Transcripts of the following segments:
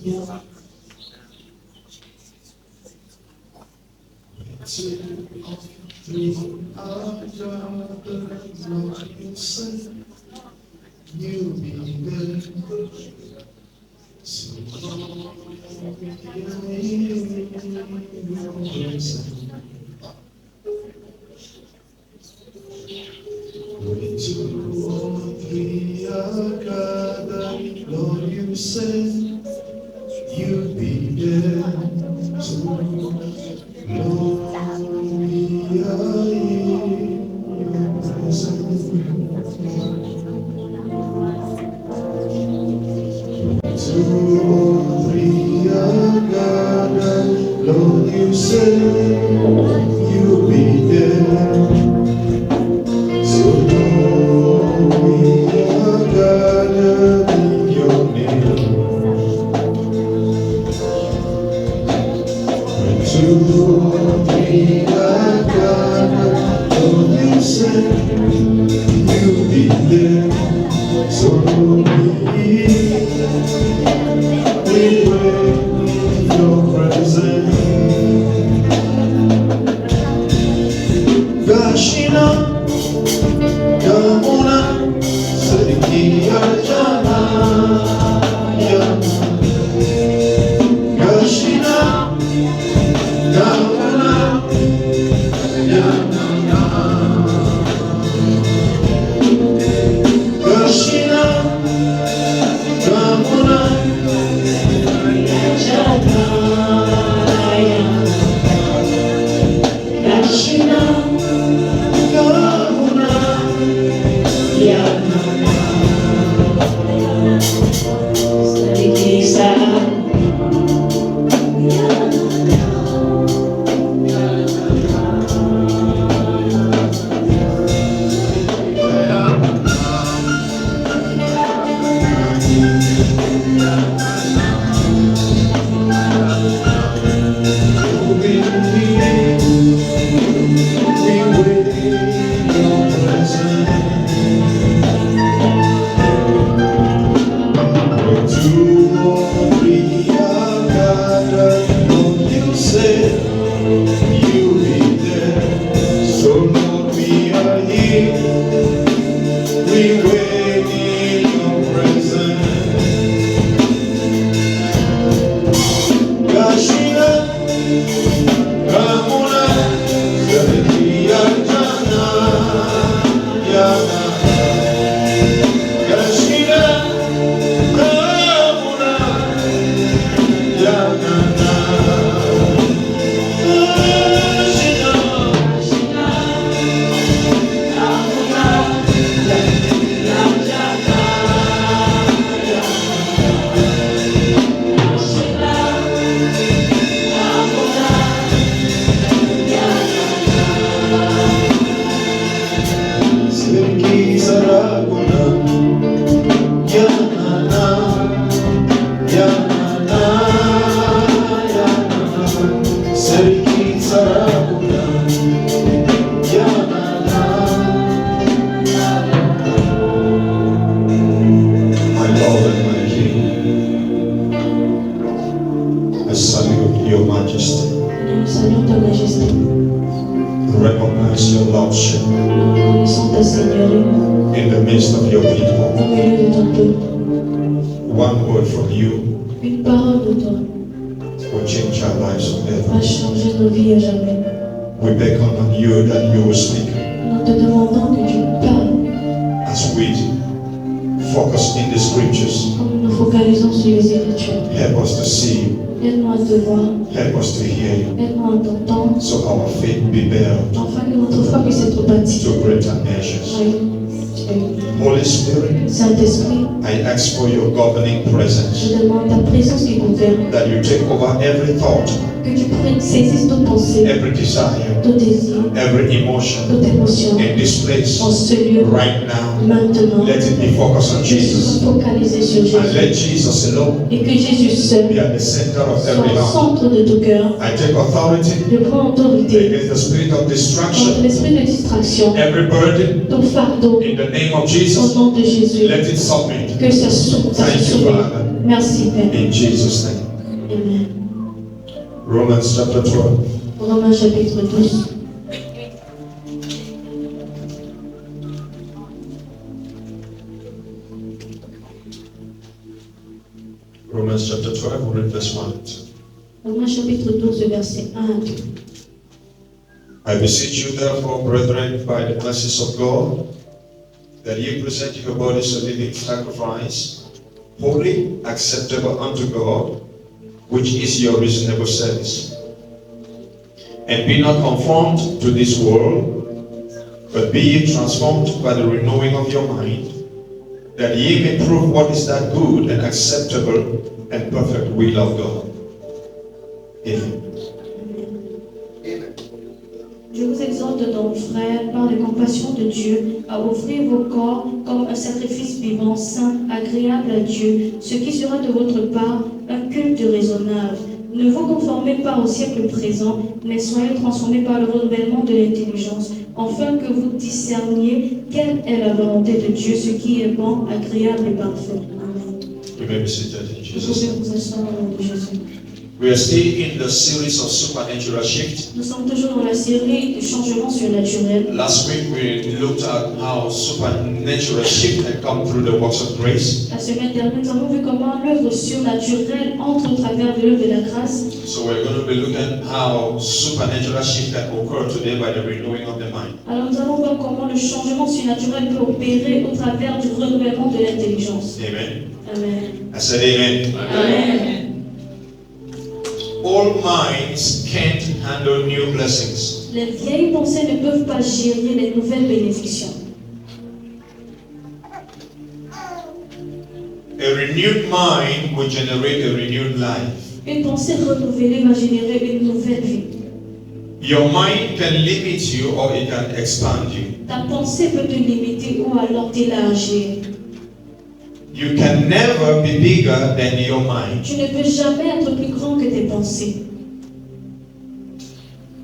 You be there. When 2 or 3 are gathered, Lord, you said you'd be there. So, Lord, we are in your presence. 2 or 3 are gathered, Lord, you said you'll be there. So Lord, we are gathered in your name. When 2 or 3 are gathered, Lord, you said you'll be there. So Lord, we wait in your presence. Gashina, Gamuna, Sadikia Jana, Gashina, Gamuna, Gashina, Gamuna, Holy Spirit, Saint-Esprit, I ask for your governing presence. Je demande ta présence qui gouverne. That you take over every thought. Que tu saisisses toute pensée. Every desire. Tout désir. Every emotion. Toute émotion. In this place. En ce lieu. Right now. Maintenant, let it be focused on je suis Jesus. focalisé sur And Jésus. let Jesus alone Et que Jésus seul be at the center of soit every au heart. centre de tout cœur. I take authority Je prends autorité against the spirit of contre distraction, l'esprit de distraction, every burden, ton fardeau, in the name of au Jesus. nom de Jésus. Let it submit. Que ça soit Thank you, soumis. Father. Merci, Père. In Jesus' name. Amen. Romans chapter 12. Romains chapitre 12. Romans chapter 12, we'll read verse 1. Romains chapitre 12, verset 1 à 2. I beseech you therefore, brethren, by the mercies of God, that ye present your bodies a living sacrifice, holy, acceptable unto God, which is your reasonable service. And be not conformed to this world, but be ye transformed by the renewing of your mind, that ye may prove what is that good and acceptable and perfect will of God. Amen. Je vous exhorte donc, frères, par les compassions de Dieu, à offrir vos corps comme un sacrifice vivant, saint, agréable à Dieu, ce qui sera de votre part un culte raisonnable. Ne vous conformez pas au siècle présent, mais soyez transformés par le renouvellement de l'intelligence, afin que vous discerniez quelle est la volonté de Dieu, ce qui est bon, agréable et parfait. Amen. You may be seated in Vous Jesus' pouvez name. vous asseoir au nom de Jésus. We are still in the series of supernatural shift. Nous sommes toujours dans la série du changement surnaturel. Last week we looked at how supernatural shift had come through the works of grace. La semaine dernière, nous avons vu comment l'œuvre surnaturelle entre au travers de l'œuvre de la grâce. So we're going to be looking at how supernatural shift can occur today by the renewing of the mind. Alors nous allons voir comment le changement surnaturel peut opérer au travers du renouvellement de l'intelligence. Amen. Amen. I said amen. Amen. Old minds can't handle new blessings. Les vieilles pensées ne peuvent pas gérer les nouvelles bénédictions. A renewed mind will generate a renewed life. Une pensée renouvelée va générer une nouvelle vie. Your mind can limit you or it can expand you. Ta pensée peut te limiter ou alors t'élargir. You can never be bigger than your mind. Tu ne peux jamais être plus grand que tes pensées.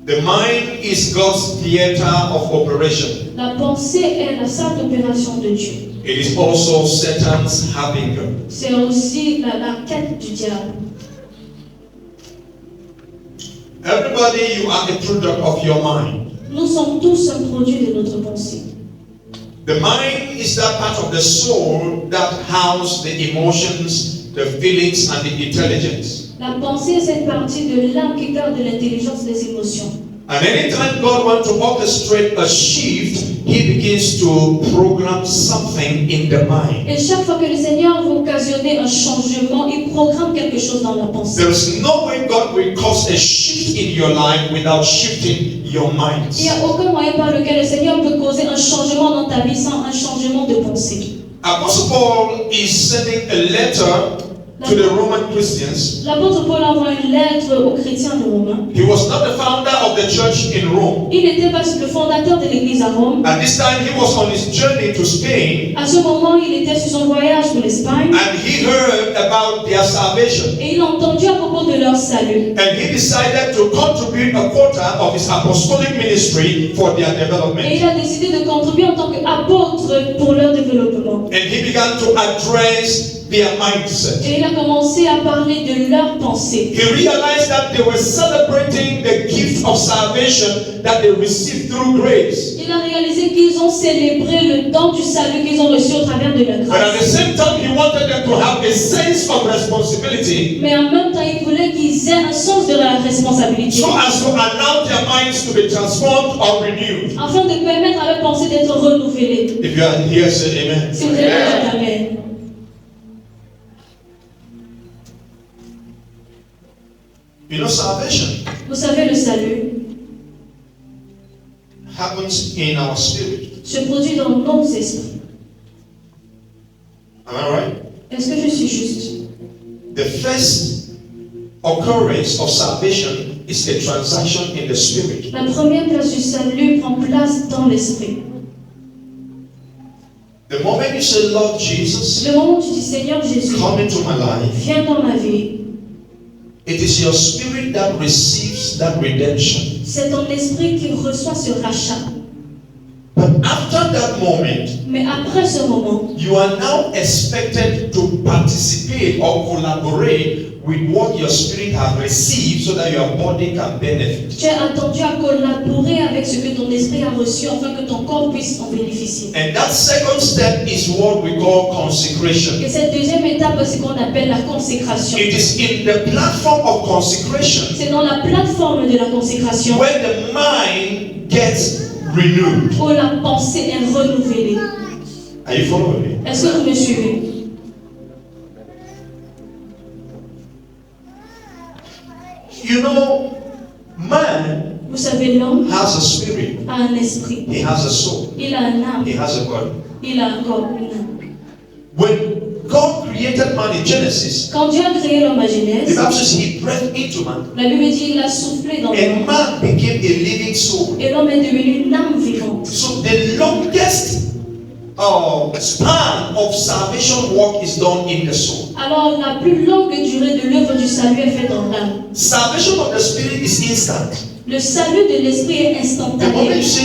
The mind is God's theater of operation. La pensée est la salle d'opération de Dieu. It is also Satan's harbinger. C'est aussi la quête du diable. Everybody, you are a product of your mind. Nous sommes tous un produit de notre pensée. The mind is that part of the soul that houses the emotions, the feelings, and the intelligence. La pensée est cette partie de l'âme qui garde l'intelligence des émotions. And anytime God wants to orchestrate a shift, He begins to program something in the mind. Et chaque fois que le Seigneur veut occasionner un changement, il programme quelque chose dans la pensée. There is no way God will cause a shift in your life without shifting your mind. Il n'y a aucun moyen par lequel le Seigneur peut causer un changement dans ta vie sans un changement de pensée. Apostle Paul is sending a letter to the Roman Christians. L'apôtre Paul envoie une lettre aux chrétiens de Romains. He was not the founder of the church in Rome. Il n'était pas le fondateur de l'église à Rome. At this time, he was on his journey to Spain, À ce moment, il était sur son voyage pour l'Espagne and he heard about their salvation. et il a entendu à propos de leur salut. And he decided to contribute a quarter of his apostolic ministry for their Et development. il a décidé de contribuer en tant qu'apôtre pour leur développement. And he began to address their mindset. Et il a commencé à parler de leur pensée. He realized that they were celebrating the gift of salvation that they received through grace. Il a réalisé qu'ils ont célébré le don du salut qu'ils ont reçu au travers de la But at the grâce. same time, he wanted them to have a sense of responsibility Mais en même temps, il voulait qu'ils aient un sens de la responsabilité. so as to allow their minds to be transformed or renewed. Afin de permettre à leur pensée d'être renouvelée. If you are here, say amen. Si vous êtes là, amen. You know, salvation Vous savez, le salut happens in our spirit. se produit dans nos esprits. Am I right? Est-ce que je suis juste? The first occurrence of salvation is a transaction in the spirit. La première place du salut prend place dans l'esprit. The moment you say, Lord Jesus, Le moment où tu dis Seigneur Jésus, come into my life, viens dans ma vie, it is your spirit that receives that redemption. c'est ton esprit qui reçoit ce rachat. But after that moment, Mais après ce moment, you are now expected to participate or collaborate with what your spirit has received so that your body can benefit. tu es attendu à collaborer avec ce que ton esprit a reçu afin que ton corps puisse en bénéficier. And that second step is what we call consecration. Et cette deuxième étape, c'est ce qu'on appelle la consécration. It is in the platform of consecration C'est dans la plateforme de la consécration where the mind gets renewed. où la pensée est renouvelée. Are you following me? Est-ce que vous me suivez? You know, man Vous savez, l'homme has a spirit, a un esprit, he has a soul, il a un âme, he has a body. il a un corps, une âme. When God created man in Genesis, Quand Dieu a créé l'homme à the Genèse, Bible says he breathed into man, la Bible dit il a soufflé dans and l'homme man became a living soul. et l'homme est devenu une âme vivante. So the longest span of salvation work is done in the soul. Alors la plus longue durée de l'œuvre du salut est faite dans l'âme. Salvation of the spirit is instant. Le salut de l'esprit est The moment you instantané. say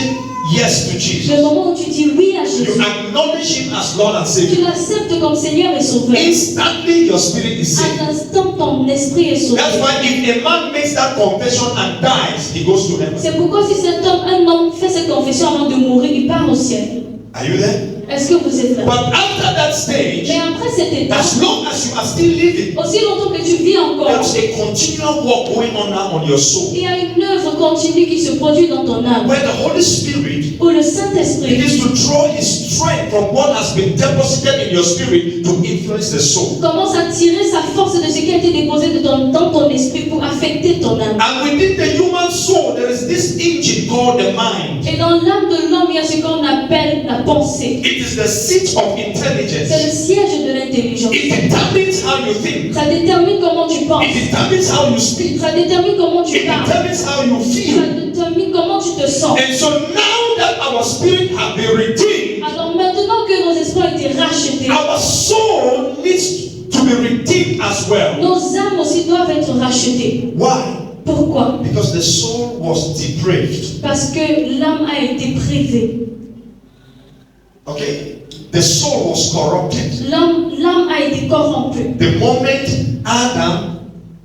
yes to Le Jesus, moment où tu dis oui à you Jésus, acknowledge him as Lord and tu Savior. l'acceptes comme Seigneur et Sauveur. Instantly your spirit is À saved. l'instant, ton esprit est sauvé. That's why if a man makes that confession and dies, he goes to heaven. C'est pourquoi si un homme fait cette confession avant de mourir, il part au ciel. Are you there? Est-ce que vous êtes là? But after that stage, Mais après cette étape, as long as you are still living, aussi longtemps que tu vis encore, there's a continual work going on now on your soul. il y a une œuvre continue qui se produit dans ton âme. Where the Holy Spirit Où le Saint-Esprit begins to draw his strength from what has been deposited in your spirit to influence the soul. commence à tirer sa force de ce qui a été déposé dans ton esprit pour affecter ton âme. And within the human soul, there is this engine called the mind. Et dans l'âme de l'homme, il y a ce qu'on appelle la pensée. It is the seat of C'est le intelligence. siège de l'intelligence. It determines how you think. Ça détermine comment tu penses. It determines how you speak. Ça détermine comment tu It parles. determines how you Ça feel. détermine comment tu te sens. And so now that our spirit has been redeemed, Alors maintenant que nos esprits ont été rachetés, our soul needs to be redeemed as well. nos âmes aussi doivent être rachetées. Why? Pourquoi? Because the soul was depraved. Parce que l'âme a été privée. Okay? The soul was corrupted. L'âme a été corrompue. The moment Adam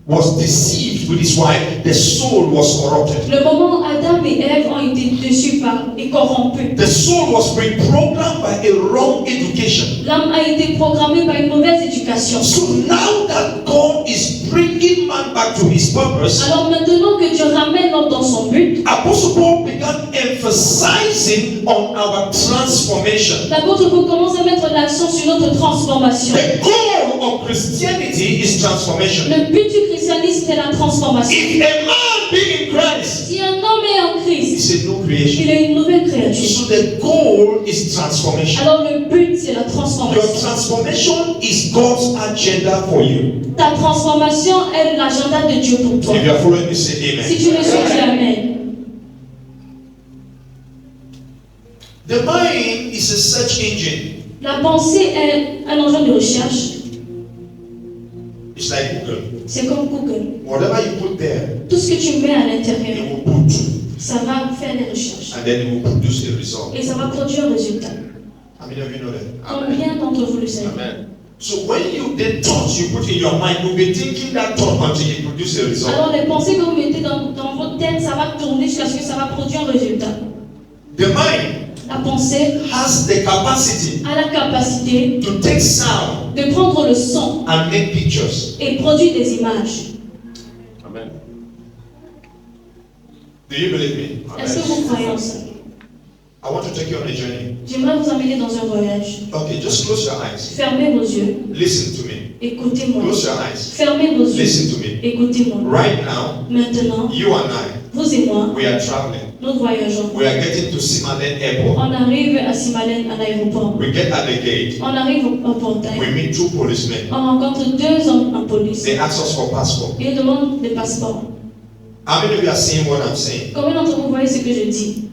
was deceived with his wife, the soul was corrupted. Le moment où Adam et Ève ont été déçus et corrompus, The soul was reprogrammed by a wrong education. l'âme a été programmée par une mauvaise éducation. So now that God is bringing man back to his purpose, Alors maintenant que Dieu ramène l'homme dans son but, Apostle Paul began emphasizing on our transformation. l'apôtre Paul commence à mettre l'accent sur notre transformation. The goal of Christianity is transformation. Le but du christianisme, c'est la transformation. If a man be in Christ, Si un homme est en Christ, it's a new creation. il est une nouvelle créature. So the goal is transformation. Alors le but, c'est la Your transformation. transformation is God's agenda for you. Ta transformation est l'agenda de Dieu pour toi. If you are following me, say Si tu amen. le suis, dis Amen. The mind is a search engine. La pensée est un engin de recherche. It's like Google. C'est comme Google. Whatever you put there, Tout ce que tu mets à it l'intérieur, will put, ça va faire des recherches. and then it will produce a result. Et ça va produire un résultat. How many of you know that? Combien d'entre vous le savez? Amen. So when you the thoughts you put in your mind, you'll be thinking that thought until it produces a result. Alors les pensées que vous mettez dans votre tête, ça va tourner jusqu'à ce que ça va produire un résultat. The mind La pensée has the capacity a la capacité to take sound de prendre le son and make pictures. et produire des images. Amen. Do you believe me? Est-ce que vous croyez en ça? I want to take you on a journey. J'aimerais vous emmener dans un voyage. Okay, just close your eyes. Fermez vos yeux. Listen to me. Écoutez-moi. Close your eyes. Fermez vos yeux. Listen to me. Écoutez-moi. Right now, Maintenant, you and I, vous et moi, we are traveling. nous voyageons. We are getting to Simalen Airport. On arrive à Simalène, à l'aéroport. We get at the gate. On arrive au portail. We meet two policemen. On rencontre deux hommes en police. They ask us for passport. Ils demandent des passeports. How many of you are seeing what I'm saying? Combien d'entre vous voyez ce que je dis?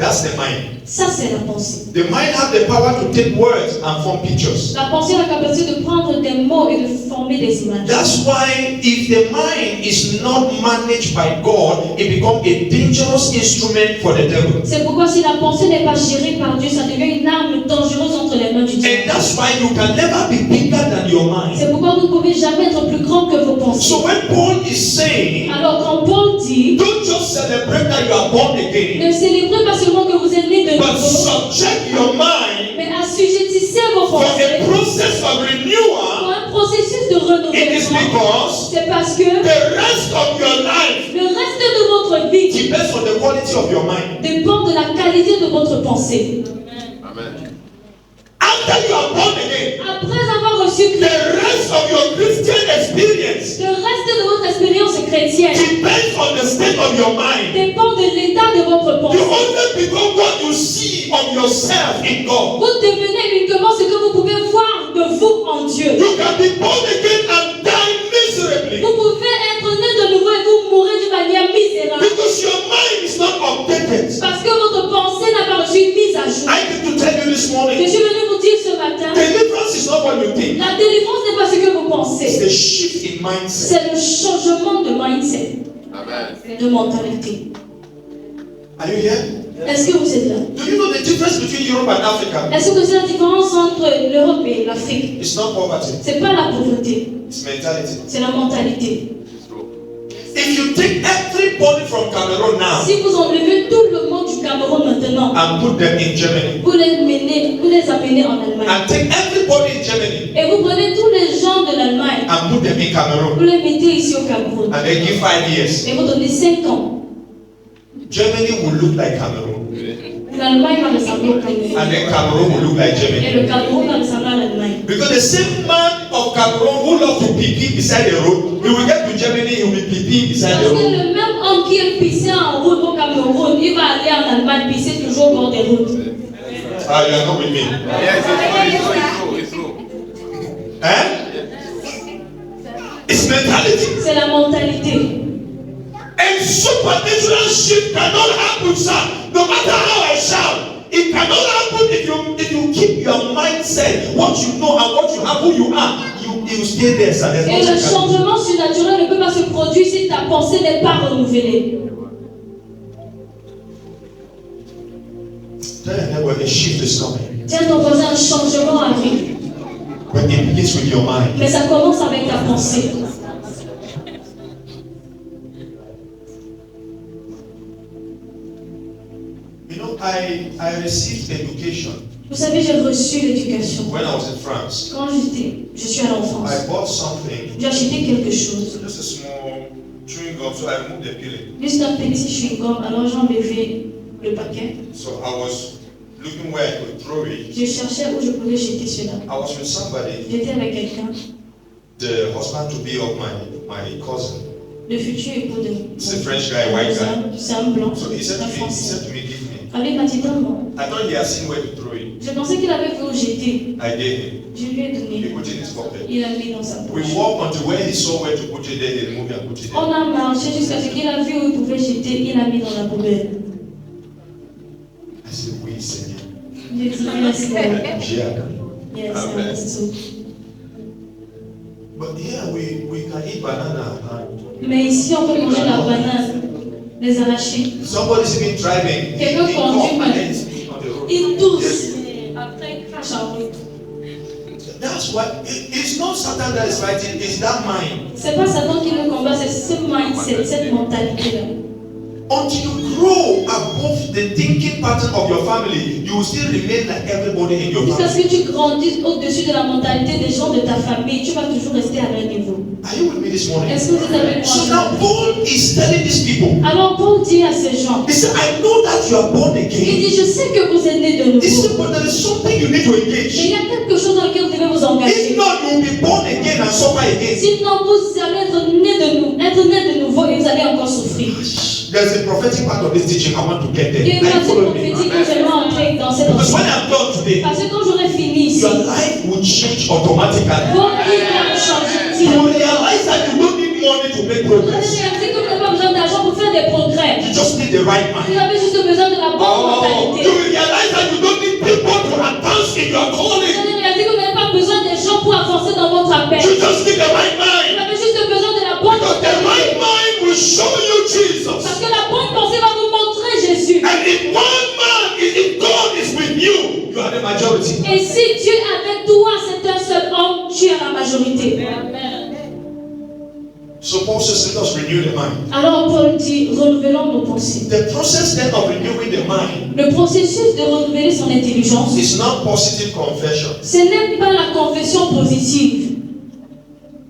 That's the mind. Ça, c'est la pensée. The mind has the power to take words and form pictures. La pensée a la capacité de prendre des mots et de former des images. That's why if the mind is not managed by God, it becomes a dangerous instrument for the devil. C'est pourquoi si la pensée n'est pas gérée par Dieu, ça devient une arme dangereuse entre les mains du And diable. that's why you can never be bigger than your mind. C'est pourquoi vous ne pouvez jamais être plus grand que vos pensées. So when Paul is saying, Alors quand Paul dit, don't just celebrate that you are born again, ne célébrez pas seulement que vous êtes né de but nouveau, subject your mind mais assujettissez vos for pensées a process of pour renewal. un processus de It is renouvellement. because C'est parce que the rest of your life le reste de votre vie depends on the quality of your mind. dépend de la qualité de votre pensée. After you are born again, Après avoir reçu the Christ, rest of your Christian experience le reste de votre expérience chrétienne depends on the state of your mind. dépend de l'état de votre You pensée. only become what you see of yourself in God. Vous devenez uniquement ce que vous pouvez voir de vous en Dieu. You can be born again and die miserably Vous pouvez être né de nouveau et vous mourir d'une manière misérable. because your mind is not updated. Parce que votre pensée n'a pas reçu une mise à jour. I need to tell you this Je morning, suis venu vous dire ce matin, deliverance is not what you think. la délivrance n'est pas ce que vous It's pensez. the shift in mindset. C'est le changement de mindset, de mentalité. Are you here? Est-ce que vous êtes là? Do you know the difference between Europe and Africa? Est-ce que vous savez la différence entre l'Europe et l'Afrique? It's not poverty, C'est pas la pauvreté, it's mentality. c'est la mentalité. If you take everybody from Cameroon now Si vous enlevez tout le monde du Cameroun maintenant, and put them in Germany, vous les amenez en Allemagne. and take everybody in Germany Et vous prenez tous les gens de l'Allemagne, and put them in vous Cameroon, les mettez ici au Cameroun. and then give 5 years, Et vous donnez 5 ans. Germany will look like Cameroon, L'Allemagne va ressembler au Cameroun. and then Cameroon will look like Et Germany. le Cameroun va ressembler à l'Allemagne. Because the same man of Cameroon who loves to pee beside the road, he will get to Germany, he will be pee beside Parce the que road. le même homme qui est pissé en route au Cameroun, il va aller en Allemagne pisser toujours au bord des routes. Ah, you are not with me. It's true. It's mentality. C'est la mentalité. And supernatural shift cannot happen, sir. No matter how I shout, it cannot happen if you keep your mindset, what you know and what you have, who you are. You stay there, sir. There's Et nothing le can do. changement surnaturel ne peut pas se produire si ta pensée n'est pas renouvelée. Tell your neighbor a shift is coming, Tiens ton voisin, un changement arrive. but it begins with your mind. Mais ça commence avec ta pensée. You know, I received education Vous savez, j'ai reçu l'éducation. when I was in France. Quand je suis allée en France, I bought something, j'ai acheté quelque chose. just a small chewing gum, so I removed the peeling. Juste un petit chewing-gum, alors j'ai enlevé le paquet. So I was looking where I could throw it. Je cherchais où je pouvais jeter cela. I was with somebody, J'étais avec quelqu'un, the husband to be of my cousin. le futur époux de It's a French guy, white guy. C'est un blanc, So he said un to me, français. give me. Alors il m'a dit donne-moi. I thought he had seen where to throw it. Je pensais qu'il avait vu où jeter. I gave him. Je lui ai He donné. put it in his pocket. Il a mis dans sa We poche. walked until where he saw where to put it, then he removed it and put it On there. a marché jusqu'à ce qu'il a vu où il pouvait jeter. Il a mis dans la poubelle. I said, oui, Seigneur. J'ai dit merci. J'ai appris. Yes, Amen. that's so. But here we can eat banana. Mais ici, on peut manger la banane, les arachides. Somebody's even driving. Quelqu'un He conduit, cough mais- and then he's speaking on the road. Il tousse. Yes. Après, il crache en route. That's what it's not Satan that is fighting, it's that mind. C'est pas Satan qui le combat, c'est ce mindset, cette mentalité-là. Until you grow above the thinking pattern of your family, you will still remain like everybody in your Jusqu'à ce family. que tu grandisses au-dessus de la mentalité des gens de ta famille, tu vas toujours rester à leur niveau. Are you with me this morning? Est-ce que vous êtes avec So moi? now Paul is telling these people, Alors Paul dit à ces gens, he said, I know that you are born il again. dit, je sais que vous êtes nés de He nouveau. said, but there is something you need to Mais il engage. y a quelque chose dans lequel vous devez vous If engager. not, you will be born again and suffer again. Sinon, vous allez être nés de nouveau et vous allez encore souffrir. There's a prophetic part of this teaching. I want to get there. Il y a une Are you partie following me? prophétique que je vais entrer dans cette Because when enseignement. I'm done today, Parce que quand j'aurai fini ici, your life will change automatically. votre vie va changer. You will realize that you don't need money to make Vous allez progress. réaliser que vous n'avez pas besoin d'argent pour faire des progrès. You just need the right mind. Vous avez juste besoin de la bonne Oh, mentalité. in your calling. Vous avez réalisé que vous n'avez pas besoin des gens pour avancer dans votre appel. You just need the right Vous mind. avez juste besoin de la bonne Because the right mentalité. mind will show you Parce Jesus. que la bonne pensée va vous montrer Jésus. And if one man, if God is with you, you are the majority. Et si Dieu est avec toi, c'est un seul homme, tu es la majorité. Amen. So Paul says, let us renew the mind. Alors Paul dit, renouvelons nos pensées. The process then of renewing the mind Le processus de renouveler son intelligence, is not positive confession. ce n'est pas la confession positive.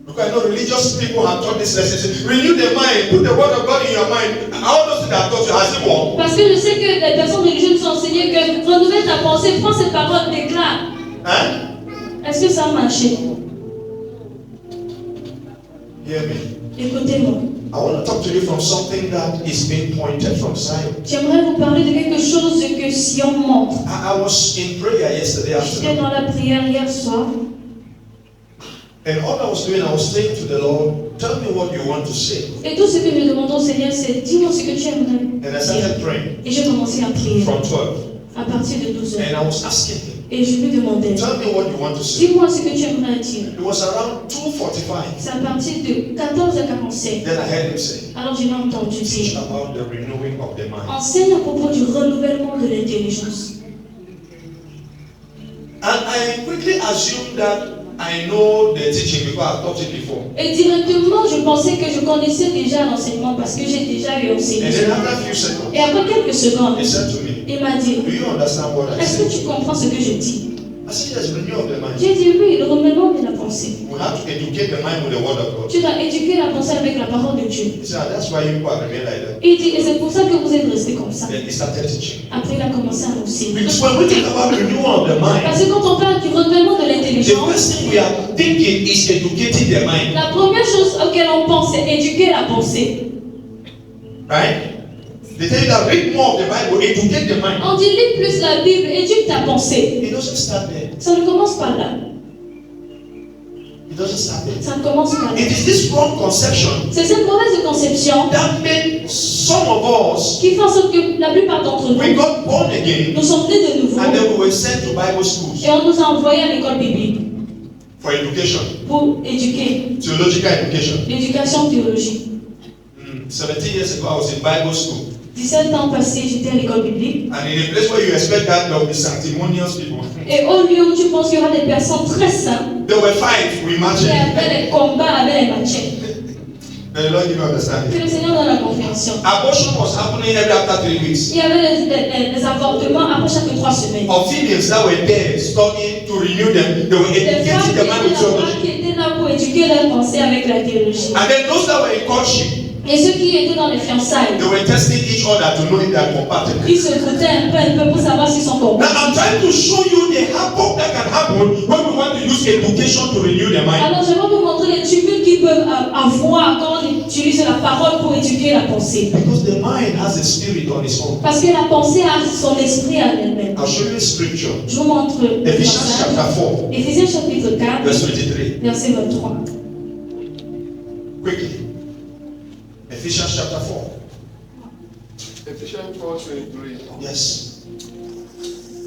Because I know religious people have taught this lesson. Say, renew the mind, put the word of God in your mind. All those things that I taught you, has it worked? Parce que je sais que les personnes religieuses nous ont enseigné que renouvelle ta pensée, prends cette parole, déclare. Huh? Est-ce que ça a marché? Hear me. Écoutez-moi. I want to talk to you from something that is being pointed from Zion. J'aimerais vous parler de quelque chose que Sion montre. I was in prayer yesterday J'étais afternoon. dans la prière hier soir. And all I was doing, I was saying to the Lord, tell me what you want to say. Et tout ce que je demandais au Seigneur, c'est dis-moi ce que tu aimerais. And I started praying Et j'ai commencé à prier from 12. à partir de 12 And heures. I was asking him, Et je lui demandais, tell me what you want to say. dis-moi ce que tu aimerais dire. It was around 2:45. C'est à partir de 14h45. Then I heard him say, Alors je l'ai entendu teach dire, about the renewing of the mind. enseigne à propos du renouvellement de l'intelligence. And I quickly assumed that I know the teaching because I've taught it before. Et directement, je pensais que je connaissais déjà l'enseignement parce que j'ai déjà eu enseigné. And then after a few seconds, Et après quelques secondes, he said to me, il m'a dit, do you understand what I est-ce que said? tu comprends ce que je dis? I said, yes, renew of the mind. J'ai dit oui, le renouvellement de la pensée. We have to educate the mind with the word of God. Tu dois éduquer la pensée avec la parole de Dieu. He said, that's why you people are remain like that. Il dit, et c'est pour ça que vous êtes restés comme ça. Then he started teaching. Après, il a commencé à enseigner. Because when we talk about renewal of the mind, Parce que quand on parle du renouvellement de the l'intelligence, first thing we are thinking is educating the mind. la première chose auquel on pense, c'est éduquer la pensée. Right? They tell you that read more of the Bible, educate the mind. On dit, lis plus la Bible, éduque ta pensée. It doesn't start there. Ça ne commence pas là. It doesn't start there. Ça ne commence pas là. It is this wrong conception C'est cette mauvaise conception that made some of us, qui fait en sorte que la plupart d'entre we nous, got born again nous sommes nés de nouveau and then we were sent to Bible schools et on nous a envoyés à l'école biblique for education, pour éduquer, theological education. l'éducation théologique. 17 years ago, I was in Bible school. 17 ans passés, j'étais à l'école biblique. And in a place where you expect that there will be sanctimonious people, Et au lieu où tu penses qu'il y aura des personnes très saintes, there were fights, we il y imagine. avait des combats avec les machettes. May the Lord give you understanding. Que le Seigneur donne la compréhension. Abortion was happening every after 3 weeks. Il y avait les avortements après chaque 3 semaines. Of females that were there studying to renew them, they were Les femmes educating the mind with theology. qui étaient là pour éduquer leur pensée avec la théologie. And then those that were in courtship, Et ceux qui étaient dans les fiançailles, they were testing each other to know if they are compatible. ils se foutaient un peu pour savoir s'ils sont Now compatibles. I'm trying to show you the havoc that can happen when we want to use education to renew the mind. Alors, je vais vous montrer les tumultes qu'ils peuvent avoir quand on utilise la parole pour éduquer la pensée. Because the mind has a spirit on its own. Parce que la pensée a son esprit à elle-même. I'll show you a scripture. Je vous montre Ephesians chapter 4, Éphésiens chapitre 4, verse 23. verset 23. Quickly. Ephesians chapter 4. Ephesians 4:23. Yes.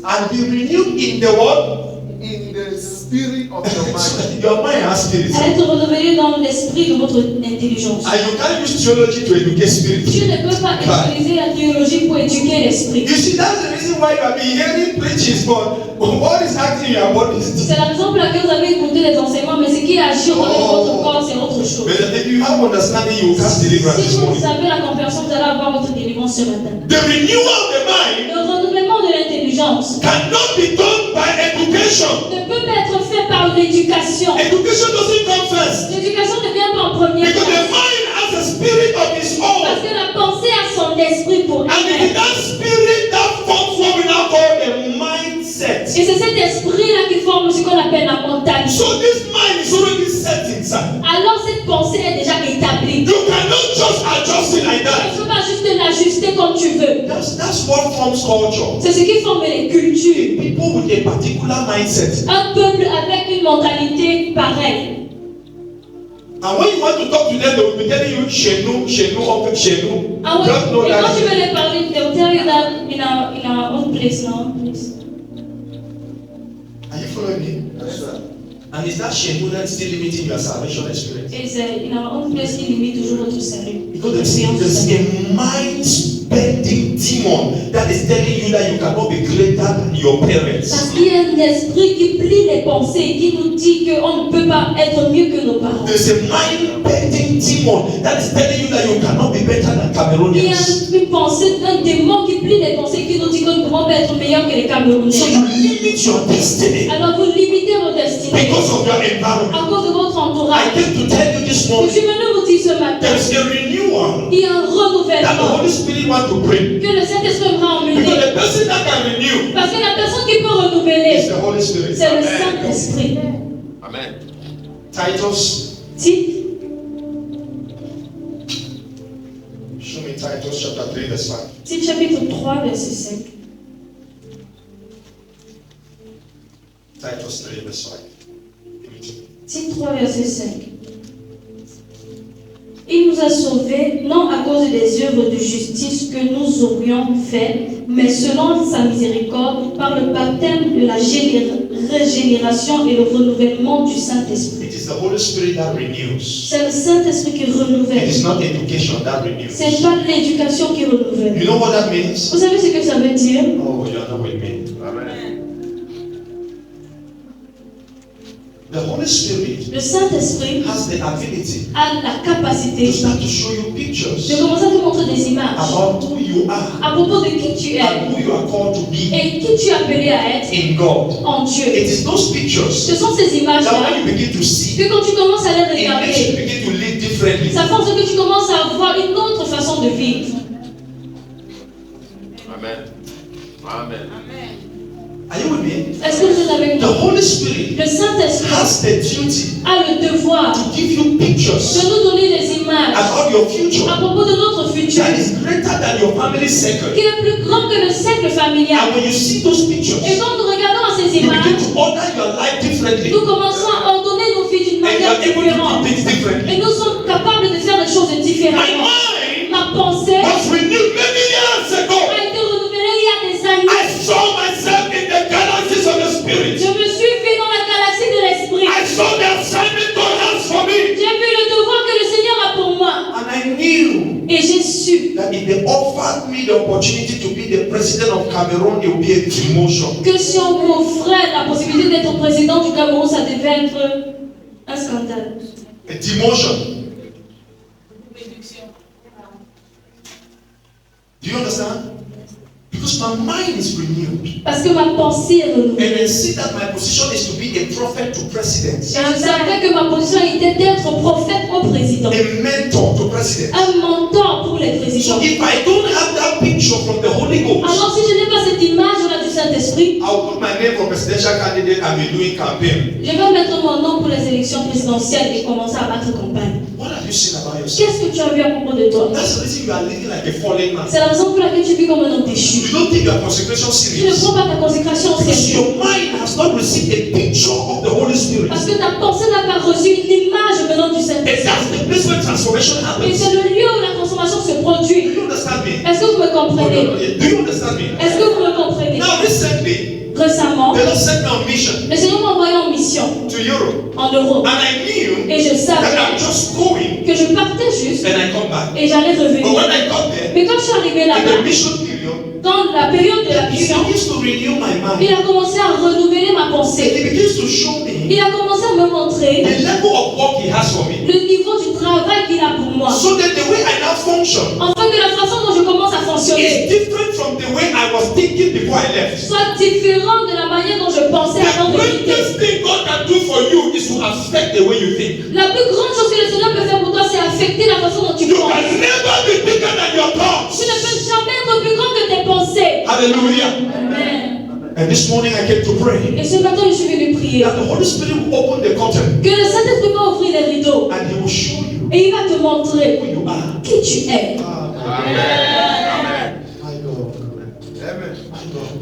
And be renewed in the word. In the spirit of your mind. Your mind has spirit. À être renouvelé dans l'esprit de votre intelligence. And you can't use theology to educate spirit. Tu ne peux pas utiliser la théologie pour éduquer l'esprit. You see, that's the reason why you have been hearing preachings, but what is acting in your body is C'est la raison pour laquelle vous avez écouté les enseignements, mais ce qui agit au niveau de votre corps, c'est autre chose. But if you have understanding, you will cast deliverance Si this vous morning. avez la compréhension, vous allez avoir votre délivrance ce matin. The renewal of the mind Le renouvellement de l'intelligence cannot be done by education. ne peut pas être fait par l'éducation. Education doesn't come first. L'éducation ne vient pas en premier Because the place. mind has a spirit of its Parce own. que la pensée a son esprit pour And it is elle-même. that spirit that forms what we now call the mindset. Et c'est cet esprit-là qui forme ce qu'on appelle la mentalité. So this mind is already set inside. Alors cette pensée est déjà établie. You cannot just adjust it like Tu that. ne peux pas juste l'ajuster comme tu veux. That's what forms culture. C'est ce qui forme les cultures. People with a particular mindset. Un peuple avec une mentalité pareille. And when you want to talk to them, they will be telling you, chez nous, chez nous. Ah ouais. Just know Et quand that. tu veux les parler, they will tell you that in our own place, no? Place. And is that shameful that still limiting your salvation experience? Et c'est in our own place qui limite toujours votre salut. Because there's a mind-bending demon that is telling you that you cannot be greater than your Parce parents. qu'il y a un esprit qui plie les pensées, qui nous dit qu'on ne peut pas être mieux que nos parents. There's a mind-bending demon that is telling you that you cannot be better than Il y a Cameroonians. une pensée, un démon qui plie les pensées, qui nous dit qu'on ne peut pas être meilleur que les Camerounais. So you limit your destiny Alors vous limitez vos destinées because of your environment. à cause de votre I entourage. came to tell you this Je morning, suis venu vous dire ce matin, there's a renewal il y a un that the renouvellement Holy Spirit wants to bring. que le Saint-Esprit aimera Because emmener. the person that can renew Parce que la personne qui peut is renouveler, the Holy Spirit. c'est le Saint-Esprit. Amen. Titus, Tite, show me Titus chapter 3 verse 5. Tite chapitre 3, verset 5. Titus 3 verse 5. Tite 3, verset 5. Il nous a sauvés, non à cause des œuvres de justice que nous aurions faites, mais selon sa miséricorde, par le baptême de la régénération et le renouvellement du Saint-Esprit. It is the Holy Spirit that renews. C'est le Saint-Esprit qui It renouvelle. is not education that Ce renews. n'est pas l'éducation qui renouvelle. You know what that means? Vous savez ce que ça veut dire? Oh, you are not with me. Amen. The Holy Spirit Le Saint-Esprit has the ability a la capacité to start to show you de pictures commencer à te montrer des images about who you are à propos de qui tu es and who you are called to be et qui tu es appelé à être in God. en Dieu. It is those pictures Ce sont ces that images-là when you begin to see, que quand tu commences à les it makes you regarder, begin to live differently. ça fait en sorte que tu commences à avoir une autre façon de vivre. Amen. Amen. Are you with me? Est-ce que vous êtes avec The moi? Holy Spirit Le Saint-Esprit has the duty a le devoir to give you pictures de nous donner des images about your future à propos de notre futur that is greater than your family circle. qui est plus grand que le cercle familial. And when you see those pictures, Et quand nous regardons à ces you begin images, to order your life differently. nous commençons à ordonner nos vies d'une And you manière are able to différente. do things differently. Et nous sommes capables de faire des choses My différemment. mind Ma pensée was renewed many years ago. a été renouvelée il y a des années. I saw myself in the galaxies of the Spirit. Je me suis vu dans la galaxie de l'esprit. I saw the assignment God has for me. J'ai vu le devoir que le Seigneur a pour moi. And I knew Et j'ai su that if they offered me the opportunity to be the president of Cameroon, it would be a demotion. que si on m'offrait la possibilité d'être président du Cameroun, ça devait être un scandale. A demotion. Do you understand? Because my mind is renewed. Parce que ma pensée est renouvelée. And I see that my position is to be a prophet to presidents, Et je savais que ma position était d'être prophète au président. a mentor to presidents. Un mentor pour les So présidents. if I don't have that picture from the Holy Ghost, Alors si je n'ai pas cette image-là du Saint-Esprit, I'll put my name for presidential candidate and be doing campaign. je vais mettre mon nom pour les élections présidentielles et commencer à battre campagne. What have you seen about yourself? Qu'est-ce que tu as vu à propos de toi? That's the reason you are living like a fallen man. C'est la raison pour laquelle tu vis comme un homme déchu. You don't take your consecration Tu ne serious. prends pas ta consécration au Because sérieux. your mind has not received a picture of the Holy Spirit. Parce que ta pensée n'a pas reçu une image venant du And Saint-Esprit. that's the place where transformation Et happens. c'est le lieu où la transformation se Do produit. you understand me? Est-ce que vous me comprenez? Do you understand me? Est-ce que vous me comprenez? Now recently, Récemment, the Lord sent me on mission le Seigneur m'a envoyé en mission to Europe. en Europe. And I knew Et je that I'm savais just going que je partais juste and I come back. et j'allais But revenir. when I got there, Mais quand je suis arrivée in the là-bas, mission period, dans la période de la He mission, begins to renew my mind. il a commencé à renouveler ma And pensée. He begins to show me Il a commencé à me montrer the level of work He has for me. le niveau du travail qu'il a pour moi. So that the way I now function Afin que la façon dont je commence à is fonctionner different from the way I was thinking before I left. soit différente de la manière dont je pensais avant The de quitter. greatest thing God can do for you is to affect the way you think. La plus grande chose que le Seigneur peut faire pour toi, c'est affecter la façon dont tu You penses. can never be bigger than your thoughts. Tu ne peux jamais être plus grand que tes pensées. Hallelujah. Amen. And this morning I came to pray Et ce matin, je suis venu prier that the Holy Spirit will open the curtain que le Saint-Esprit va ouvrir les rideaux and He will show you et il va te montrer who you are. qui tu es. Amen. My God. Amen. My God.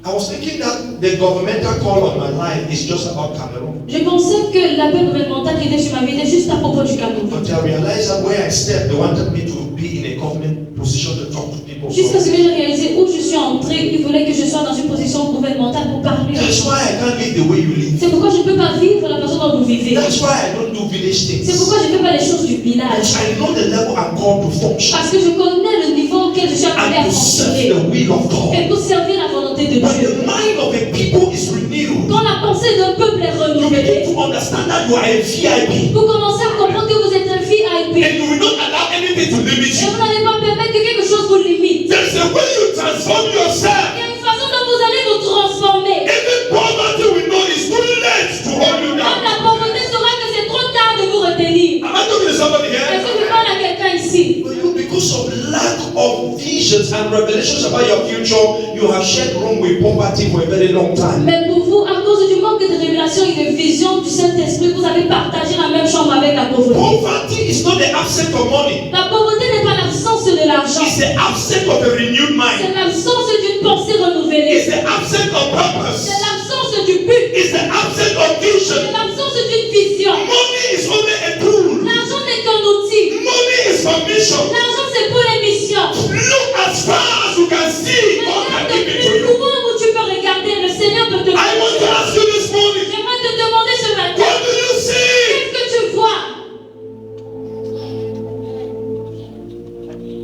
I was thinking that the governmental call on my life is just about Cameroon. Je pensais que l'appel gouvernemental qui était sur ma vie était juste à propos du Cameroun. Until I realized that where I stepped, they wanted me to be in a government position to talk to people. Jusqu'à ce So que j'ai réalisé où je suis entrée, il voulait que je sois dans une position gouvernementale pour parler aux there's why I can't live the way you live. C'est pourquoi je ne peux pas vivre la façon dont vous vivez. That's why I don't do village C'est things. pourquoi je ne fais pas les choses du village. I know the level I'm called to function Parce que je connais le niveau auquel je suis appelé and à to serve fonctionner. the will of God. Et pour servir la volonté de When Dieu. the mind of a people is renewed, Quand la pensée d'un peuple est you renouvelée, begin to understand that you are a VIP. vous commencez à comprendre que vous êtes un VIP. And you will not allow anything to limit Et you. vous n'allez pas permettre que quelque chose vous limite. There's a way you transform yourself. Il y a une façon dont vous allez vous transformer. Even poverty we know is too late to hold you Même down. la pauvreté saura que c'est trop tard de vous retenir. Am I talking to somebody Est-ce que je here? parle à quelqu'un ici? For you, because of lack of visions and revelations about your future, you have shared room with poverty for a very long time. Mais pour vous, à cause du manque de révélation et de vision du Saint-Esprit, vous avez partagé la même chambre avec la pauvreté. Poverty is not the absence of money. La pauvreté n'est pas l'absence de l'argent. It's the absence of a renewed mind. C'est l'absence d'une pensée renouvelée. It's the absence of purpose. C'est l'absence du but. It's the absence of vision. C'est l'absence d'une vision. Money is only a tool. L'argent n'est qu'un outil. Money is for mission. L'argent, c'est pour les missions. Look as far as you can see. God can Regarde give it to plus you. loin où tu peux regarder. Le Seigneur peut te I want to ask you this morning. J'aimerais te demander ce matin. What do you see? Qu'est-ce que tu vois?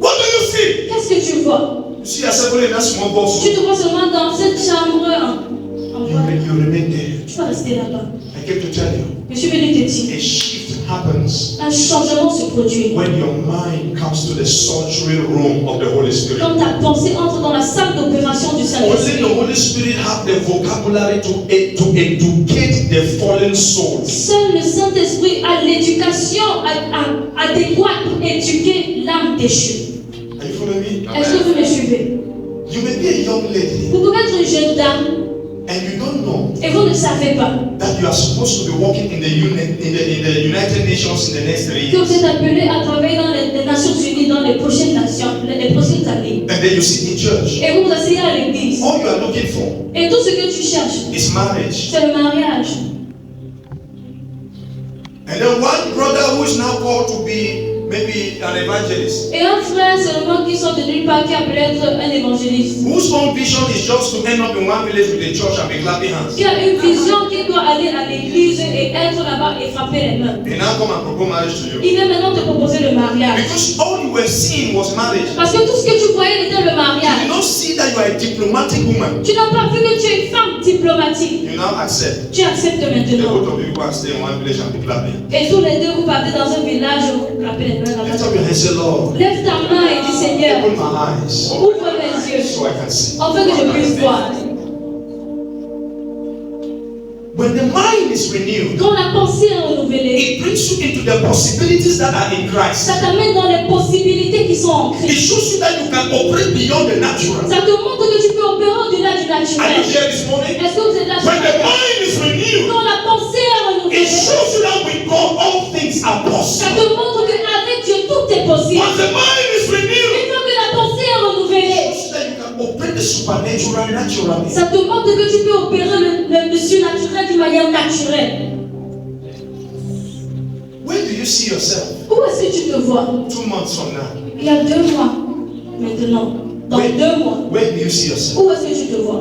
What do you see? Qu'est-ce que tu vois? You see yourself only in that small box. Tu te vois seulement dans cette chambre en bois. You remain there. Tu vas rester là-bas. I came to tell you. Je suis venu te dire. A shift happens Un changement se produit. when your mind comes to the surgery room of the Holy Spirit. Quand ta pensée entre dans la salle d'opération du Only Saint-Esprit. the Holy Spirit have the vocabulary to educate the fallen souls. Seul le Saint-Esprit a l'éducation adéquate pour éduquer l'âme déchue. Are you following me? Est-ce que vous me suivez? You may be a young lady Vous pouvez être une jeune dame and you don't know et vous ne savez pas that you are supposed to be working in the United Nations in the next 3 que vous years. êtes appelé à travailler dans les Nations Unies dans les prochaines années. And then you sit in church. Et vous vous asseyez à l'église. All you are looking for Et tout ce que tu cherches, is marriage. c'est le mariage. And then one brother who is now called to be maybe an evangelist, Et un frère seulement qui sort de nulle part qui a appelé être un évangéliste. whose own vision is just to end up in one village with a church and be clapping hands. Qui a une vision qui doit aller à l'église et être là-bas et frapper les mains. They now come and propose marriage to you. Il vient maintenant te proposer le mariage. Because all you were seeing was marriage. Parce que tout ce que tu voyais était le You mariage. did not see that you are a diplomatic woman. Tu n'as pas vu que tu es une femme diplomatique. You now accept. Tu acceptes The maintenant. both of you go and stay in one village and be clapping. Et tous les deux, vous partez dans un village, vous frappez les mains Lift là-bas. up your hands and say, Lord, Lève ta main et dis Seigneur, open my eyes ouvre mes yeux, so I can see. afin que je puisse voir. When the mind is renewed, Quand la pensée est renouvelée, it brings you into the possibilities that are in Christ. ça t'amène dans les possibilités qui sont en It Christ. shows you that you can operate beyond the natural. Ça te montre que tu peux opérer au-delà du Are you naturel. here this morning? Est-ce que vous êtes là ce When the matin? mind is renewed, Quand la pensée est it renouvelée, shows you that with God all things are ça possible. te montre qu'avec Dieu tout est possible. Once the mind is renewed, Une fois que la pensée est it renouvelée, shows you that you can operate the supernatural naturally. ça te montre que tu peux opérer le surnaturel d'une manière naturelle. Where do you see yourself Où est-ce que tu te vois? 2 months from now? Il y a 2 mois maintenant. Dans 2 mois. Where do you see yourself? Où est-ce que tu te vois?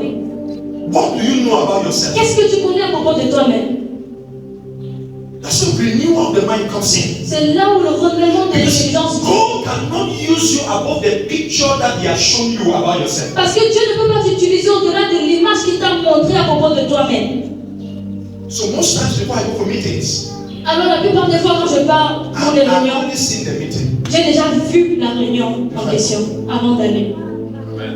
What do you know about yourself? Qu'est-ce que tu connais à propos de toi-même? That's when renewal of the mind comes in. C'est là où le renouvellement de Because l'intelligence. God cannot use you above the picture that He has shown you about yourself. Parce que Dieu ne peut pas t'utiliser au-delà de l'image qu'il t'a montrée à propos de toi-même. So most times before I go for meetings, Alors la plupart des fois quand je pars pour les I've réunions, already seen the meeting. j'ai déjà vu la réunion en question avant d'aller.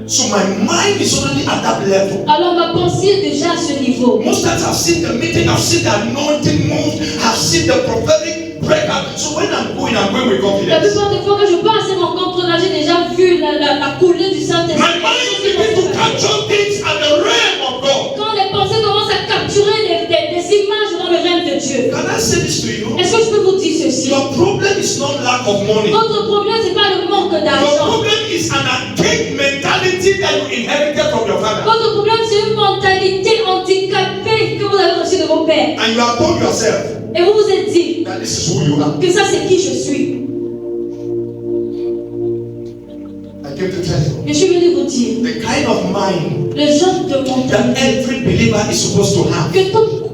So my mind is already at that level. Alors ma pensée est déjà à ce niveau. Most times I've seen the meeting, I've seen the anointing move, I've seen the prophetic breakout. So when I'm going with La confidence. plupart des fois que je passe à ces rencontres-là, j'ai déjà vu la coulée du Saint-Esprit. My mind begins to capture things at the realm of God. Quand les pensées commencent à capturer des images dans le règne de Dieu. Can I say this to you? Est-ce que je peux vous dire ceci? Your problem is not lack of money. Votre problème, ce n'est pas le manque Your d'argent. problem is an archaic mentality that you inherited from your father. Votre problème, c'est une mentalité handicapée que vous avez reçue de vos pères. And you have told yourself Et vous vous êtes dit that this is who you are. que ça, c'est qui je suis. I came to tell you. Je Je suis venu vous dire the kind of mind le genre de that mentalité every believer is supposed to have que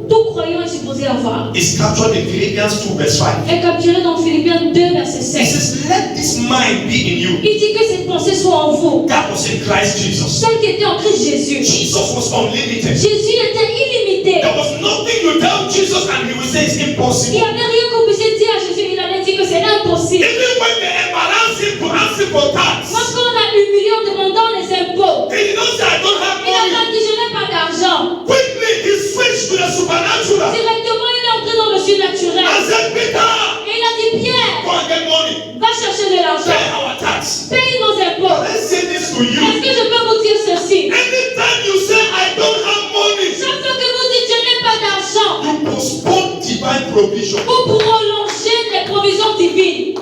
tout croyant est supposé avoir is captured in Philippians 2 verse 5. est capturé dans Philippiens 2, verset It 7. says, let this mind be in you. Il dit que cette pensée soit en vous, That was in Christ Jesus. celle qui était en Christ Jésus. Jesus was unlimited. Jésus était illimité. There was nothing you tell Jesus and he would say it's Il n'y impossible. avait rien qu'on puisse dire à Jésus. Il allait dire que c'est impossible. Even when they embarrassed him to ask him for tax, Lorsqu'on l'a humilié en demandant les impôts, he did not say, I don't have il n'a money. pas dit je n'ai pas d'argent. Quickly, he switched to the supernatural Directement, il est entré dans le surnaturel. and said, Peter, Et il a dit Pierre, go and get money. va chercher de Pay l'argent. our tax. Paye nos impôts. Let's say this to you. Est-ce que je peux vous dire ceci? Anytime you say, I don't have money, Chaque fois que vous dites je n'ai pas d'argent, you postpone divine provision. vous prolongez les provisions divines.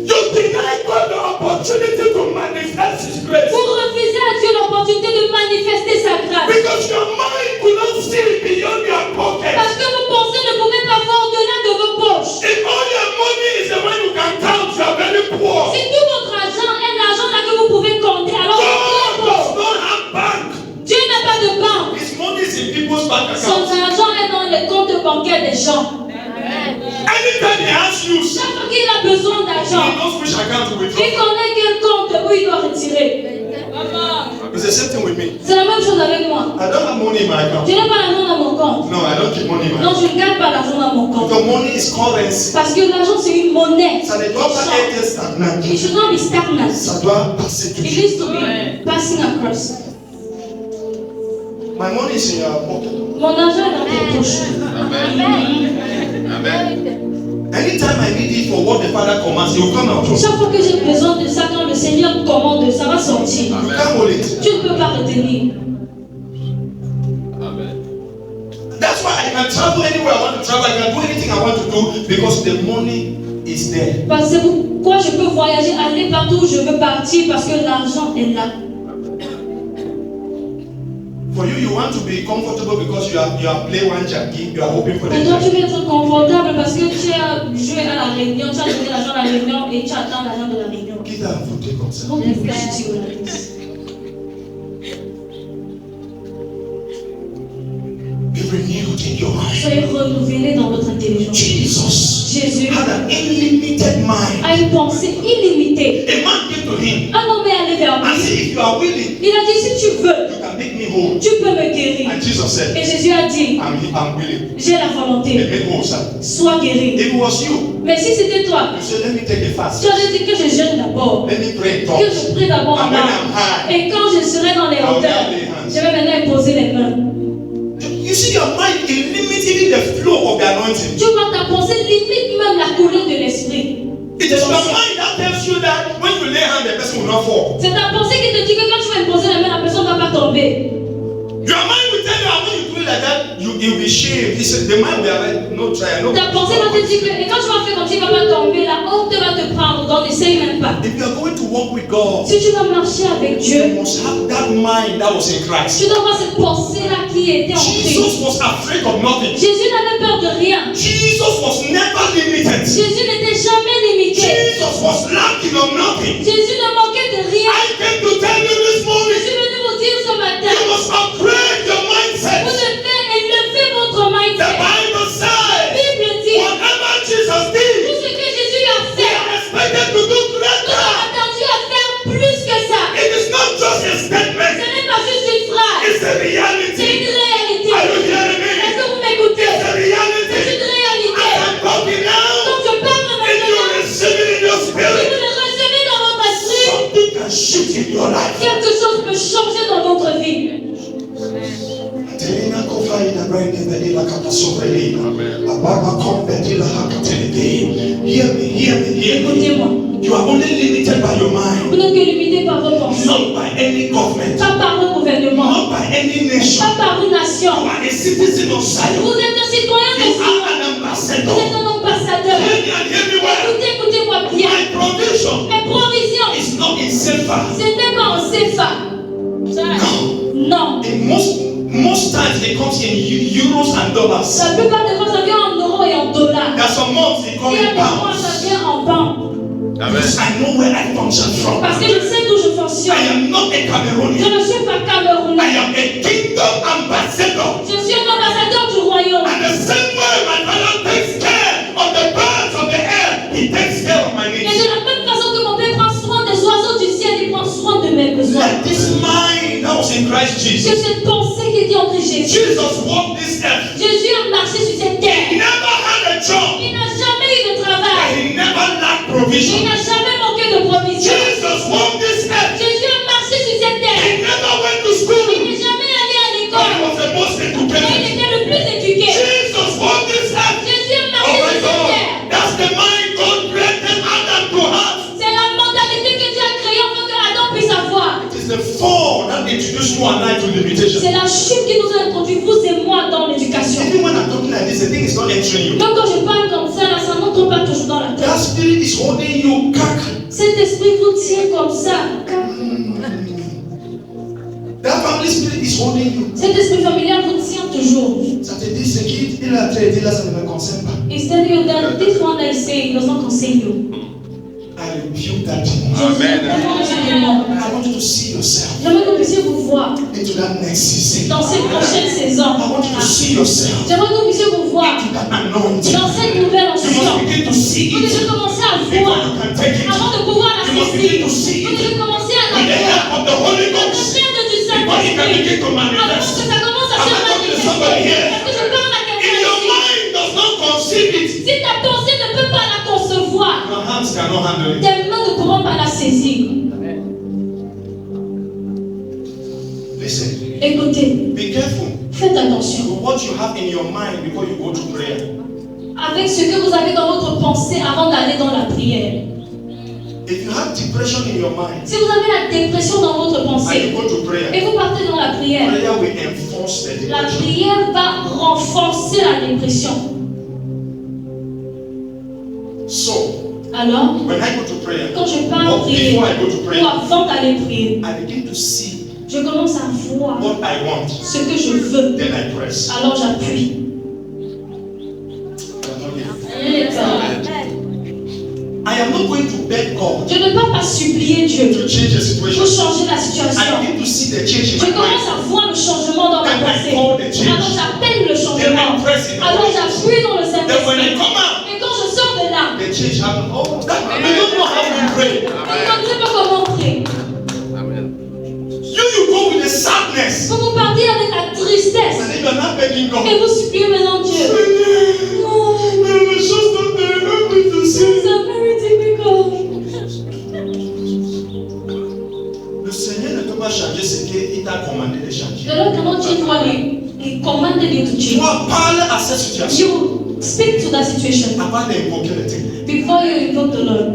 You deny God the opportunity to manifest His grace. Vous refusez à Dieu l'opportunité de manifester sa grâce. Because your mind could not see beyond your pocket. Parce que vos pensées ne pouvaient pas voir au-delà de vos poches. If all your money is the one you can count, you are very poor. Si tout votre argent est l'argent là que vous pouvez compter, alors vous êtes très God does pauvre. not have bank. Dieu n'a pas de banque. His money is in people's bank Son accounts. argent est dans les comptes bancaires des gens. Anytime he asks you, Chaque fois qu'il a besoin he d'argent, knows which account to il withdraw. connaît quel compte où il doit retirer. It's the same thing with me. C'est la même chose avec moi. I don't have money in my account. Je n'ai pas l'argent dans mon compte. No, I don't keep money in my Non, account. je ne garde pas l'argent dans mon compte. Because money is currency. Parce que l'argent, c'est une monnaie. Ça ne doit pas être stagnant. It should not be stagnant. Ça doit passer tout de It suite. needs to be passing across. My money is in your pocket. Mon argent est dans tes poches. Amen. Amen. Anytime I need it for what the Father commands, it will come out. You Chaque fois que j'ai besoin de ça, quand le Seigneur commande, ça va sortir. can't hold it. Tu ne peux pas retenir. Amen. That's why I can travel anywhere I want to travel. I can do anything I want to do because the money is there. Parce que c'est pourquoi je peux voyager, aller partout où je veux partir, parce que l'argent est là. For you, you want to be comfortable because you are play one jackie, you are hoping for the Et toi, tu jackie. veux être confortable parce que tu as joué à la réunion, tu as donné l'argent à la réunion et tu attends l'argent de la réunion. Qui t'a voté comme ça? Donc, il faut que tu tires la liste. Be renewed in your mind. Soyez renouvelés dans votre intelligence. Jesus Jésus had an unlimited mind. a une pensée illimitée. A man came to him Un homme est allé vers and lui. said, if you are willing, Il a dit, si tu veux, you can make me whole. tu peux me guérir. And Jesus said, Et Jésus a dit, I'm willing. j'ai la They volonté, made whole, sir. sois guéri. If it was you, Mais si c'était toi, you said, let me take a fast. tu aurais dit que je jeûne d'abord, Let me pray in que tongues. je prie d'abord en And when bas. I'm high, Et quand je serai dans les hauteurs, je vais maintenant imposer les mains. you see your mind is limiting the flow of the anointing. Tu vois, ta pensée limite même la couleur de l'esprit. It is your mind that tells you that when you lay hand, the person will not fall. C'est ta pensée qui te dit que quand tu vas imposer les mains, la personne ne va pas tomber. Your mind will tell you how when you do it like that, you'll be shamed. He said, the mind will have like, no try, no. Ta pensée va te dire que, et quand tu vas faire comme tu ne vas pas tomber, la honte va te prendre, donc n'essaye même pas. If you are going to walk with God, Si tu vas marcher avec you Dieu, must have that mind that was in Christ. tu dois avoir cette pensée-là qui était en Christ. Jesus was afraid of nothing. Jésus n'avait peur de rien. Jesus was never limited. Jésus n'était jamais limité. Jesus was lacking of nothing. Jésus ne manquait de rien. I came to tell you this Je morning, suis venu vous dire ce matin, you must upgrade your vous mindset. devez élever votre The mindset. Bible La says, Bible dit, whatever Jesus tout did, ce que Jésus a we fait, are expected to do nous greater. sommes attendus à faire plus que ça. It is not just a Ce statement, n'est pas juste une phrase, it's a c'est reality. une réalité. Are you hearing me? Est-ce que vous m'écoutez? It's a C'est reality. une réalité. As I'm talking now, Donc je parle and you maintenant, receive it in your si spirit, vous le recevez dans votre esprit, something can shift in your life. quelque chose peut changer dans votre vie. Telina kofaina brain in the ila katasofrelina. Amen. Ababa kompetila hakatelege. Hear me, hear me, hear me. Écoutez-moi, You are only limited by your mind, vous n'êtes que limité par vos pensées, not by any government, pas par un gouvernement, not by any nation. pas par une You nation. are a citizen of Zion. Vous êtes un citoyen de You Sion. are an Vous ambassador. êtes un ambassadeur. Hear me and hear me well. Écoutez-moi bien. My provision Mes provisions, is not in silver. ce n'est pas en CFA. No. Non. In most times it comes in euros and dollars. La plupart des fois, ça vient en euros et en dollars. There are some months it Il comes y a in des fois, ça pounds. vient en pounds. Because I know where I function from. Parce que je sais d'où je I fonctionne. am not a Je Cameroonian. ne suis pas I Camerounais. am a kingdom ambassador. Je suis un ambassadeur du royaume. And the same way my father takes care of the birds of the air, he takes care of my Et needs. de la même façon que mon père prend soin des oiseaux du ciel, il prend soin de mes besoins. Let this mind that was in Christ Que Jesus. cette pensée qui était en Christ Jésus. Jesus walked this earth. Jésus a marché sur cette He terre. never had a job. Il n'a jamais eu de But travail. he never lacked Il provision. n'a jamais manqué de provision. Jesus walked this earth. Jésus a marché sur cette He terre. never went to Il school. n'est jamais allé à But he l'école. was the most Mais il educated. était le plus éduqué. Jesus walked this earth. Jésus a Oh marché my sur cette God. terre. That's the mind God created Adam to have. C'est la mentalité que Dieu a créée afin que Adam puisse avoir. It is the fall that introduced you and I to limitation. C'est la chute qui nous a introduit, vous et moi, dans l'éducation. Even when I'm talking like this, the thing is not entering you. Donc quand je parle comme ça, là, ça n'entre pas toujours dans la tête. That spirit is holding you back. Cet esprit vous tient comme ça. That family spirit is holding you. Cet esprit familial vous tient toujours. Ça te dit ce qu'il a traité là, ça ne me concerne pas. He's telling you that this one I say does not concern you. I rebuke that. Amen. I want you to see yourself J'aimerais que vous puissiez vous voir into that next season. dans cette prochaine saison. I want you to see yourself J'aimerais que vous puissiez vous voir into that anointing. dans cette nouvelle You must onction. begin to see Vous devez it commencer à before voir you can take it. avant de pouvoir la You must saisir. begin to see Vous it devez commencer à la with the voir. help of the Holy Avec Ghost l'aide du before you can Saint-Esprit. begin to Avant que manifest. ça commence à I'm se not talking to somebody manifester. here. Parce que je parle à If quelqu'un your ici. mind does not conceive it, Si ta pensée ne peut pas la concevoir, your hands cannot handle it. tes mains ne pourront pas la saisir. Listen, Écoutez, be careful faites attention. to what you have in your mind before you go to prayer. Avec ce que vous avez dans votre pensée avant d'aller dans la prière. If you have depression in your mind Si vous avez la dépression dans votre and you pensée go to prayer, et vous partez dans la prière, prayer will enforce the la depression. prière va renforcer la dépression. So, Alors, when I go to prayer, quand je pars or prier, before I go to ou prayer, avant d'aller prier, I begin to see je commence à voir what I want. ce que je veux. Then I press. Alors j'appuie. I am not going to beg God Je ne peux pas supplier Dieu to change the pour situation. changer la I situation. begin to see the change in Je my commence mind. à voir le changement dans ma Then I pensée. call the change. Alors j'appelle le Then changement. I press in the Alors Holy Ghost. j'appuie dans le Then when I Saint-Esprit. come out, Et quand je sors de là, the change happens. Oh, that, you don't know how to pray. je ne sais pas comment prier. You go with the sadness. Vous partez avec la tristesse And then you are not begging God. et vous suppliez maintenant Dieu. Oh, It's just not there. Help me to see. it's very difficult. Le Seigneur ne peut pas changer ce qu'il t'a commandé de changer. The Lord cannot change what He commanded you to Tu change. dois parler à cette situation You speak to that situation avant d'invoquer le Seigneur. before you invoke the Lord.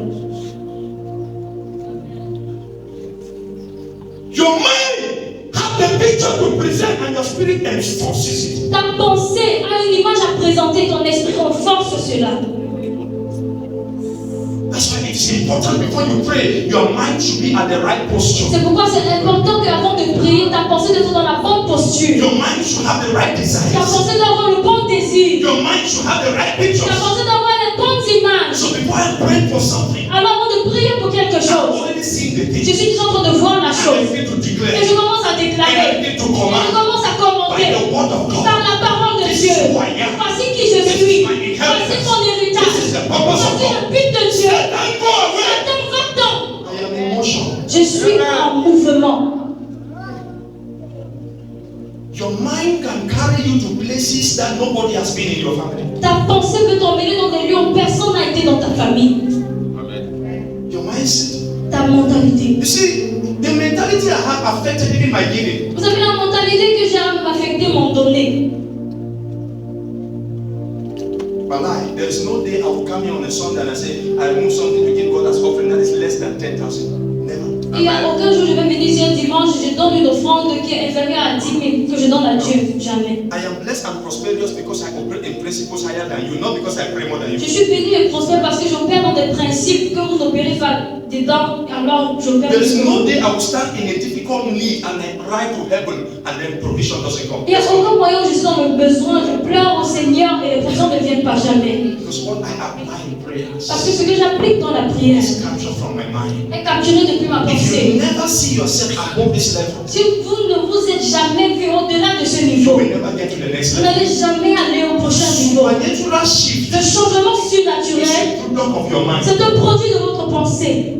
Your mind have the picture to present and your spirit enforces it. Ta pensée a une image à présenter, ton esprit renforce cela. That's why it's important before you pray, your mind should be at the right posture. C'est pourquoi c'est important qu'avant de prier, ta pensée doit être dans la bonne posture. Your mind should have the right Ta desires. pensée doit avoir le bon désir. Your mind should have the right Ta pictures. pensée doit avoir les bonnes images. So before I pray for something, Alors avant de prier pour quelque I've chose, already seen the je thing. suis déjà en train de voir la I chose. begin to Et declare. je commence à I déclarer. begin to Et je command commence à by commenter the word of par God. la parole de This Dieu. is who I am. Voici qui je suis. Voici mon héritage. This is the purpose of Voici le God. but de Dieu. Satan, go away. Satan, va-t'en. I am in motion. Je suis en mouvement. Your mind can carry you to places that nobody has been in your family. Ta pensée peut t'emmener dans des lieux où personne n'a été dans ta famille. Your mindset. Ta mentalité. You see, the mentality I have affected even my giving. Vous avez la mentalité que j'ai affecté mon donné. But like, there is no day I will come here on a Sunday and I say, I remove something to give God as offering that is less than 10,000. Never. Il n'y a aucun jour je vais venir ici un dimanche, je donne une offrande qui est inférieure à 10 000 que je donne à Dieu. Jamais. I am blessed and prosperous because I operate in principles higher than you, not because I pray more than Je you. suis béni et prospère parce que j'opère dans des principes que vous n'opérez pas dedans, alors j'opère. There is no day I will stand in a difficult need and I cry to heaven and then provision doesn't come. Il n'y a aucun moyen où je suis dans le besoin, je pleure au Seigneur et les provisions ne viennent pas jamais. Because what I apply in prayers Parce que ce que j'applique dans la prière is captured from my mind. est capturé depuis ma If you pensée. never see yourself above this level, Si vous ne vous êtes jamais vu au-delà de ce you niveau, will never get to the next vous level. n'allez jamais aller au prochain niveau. Supernatural shift Le changement is surnaturel, a product of your mind. c'est un produit de votre pensée.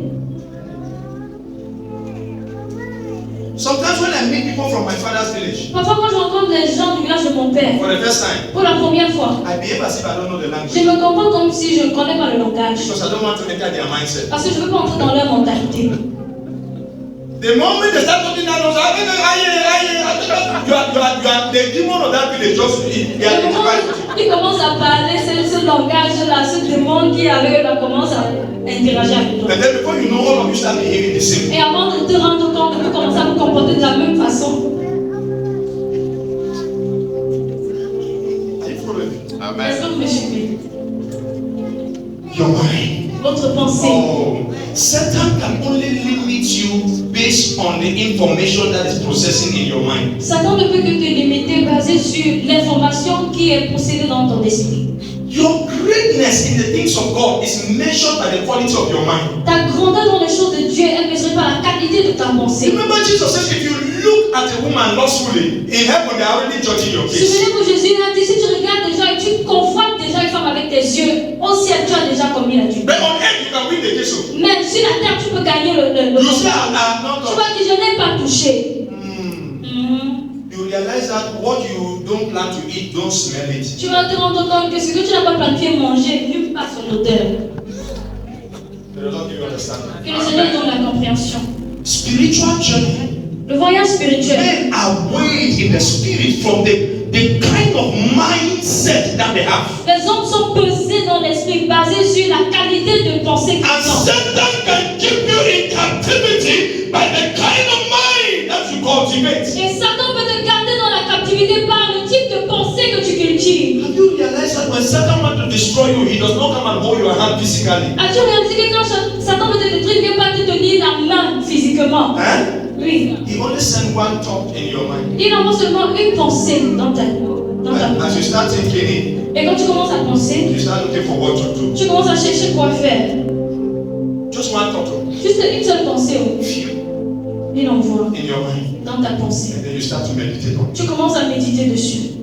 Sometimes when I meet people from my father's village Parfois, quand je rencontre les gens du village de mon père, for the first time, pour la première fois, I behave as if I don't know the je language me comporte comme si je ne connais pas le langage. because I don't want to enter their mindset. Parce que je ne veux pas entrer dans leur mentalité. The moment they start talking that nonsense, you are the demon of that village. Just they are Le moment où ils commencent à parler, ce langage-là, ce démon qui est avec eux, là, commence à interagir avec toi. And then before you know, all of you start behaving the same. Et avant de te rendre compte, vous commencez à vous comporter de la même façon. Are you following me? Est-ce Amen. que vous me suivez? Your mind. Votre pensée. Oh, Satan can only limit you based on the information that is processing in your mind. Satan ne peut que te limiter basé sur l'information qui est possédée dans ton esprit. Your greatness in the things of God is measured by the quality of your mind. Ta grandeur dans les choses de Dieu est mesurée par la qualité de ta pensée. Remember, Jesus says, if you look at a woman lustfully, in heaven they are already judging your case. Souvenez-vous, Jésus a dit, si tu regardes déjà et tu convoites déjà une femme avec tes yeux, au ciel tu as déjà commis l'adultère. But on earth you can win the case. Mais sur la terre, tu peux gagner le You say, combat. I have not Tu done. vas dire, je n'ai pas touché. You realize that what you don't plan to eat, don't smell it. Tu vas te rendre compte que ce que tu n'as pas planifié manger, nulle part son odeur. They don't give you understanding. Que le Seigneur donne la compréhension. Spiritual journey. Le voyage spirituel. Men are weighed in the spirit from the kind of mindset that they have. Les hommes sont pesés dans l'esprit, basés sur la qualité de pensée qu'ils And ont. Satan can keep you in captivity by the kind of mind that you cultivate. Et Satan peut te garder dans la captivité par le type de pensée que tu cultives. Have you realized that when Satan wants to destroy you, he does not come and hold your hand physically? As-tu réalisé que quand Satan veut te détruire, il ne vient pas te tenir la main physiquement? Eh? Oui. He only sends one thought in your mind. Il envoie seulement une pensée dans ta And as you start thinking it, Et quand tu commences à penser, you start looking for what to do. tu commences à chercher quoi faire. Just one thought Juste une seule pensée, il envoie in your mind. dans ta pensée. And then you start to meditate on it. Tu commences à méditer dessus.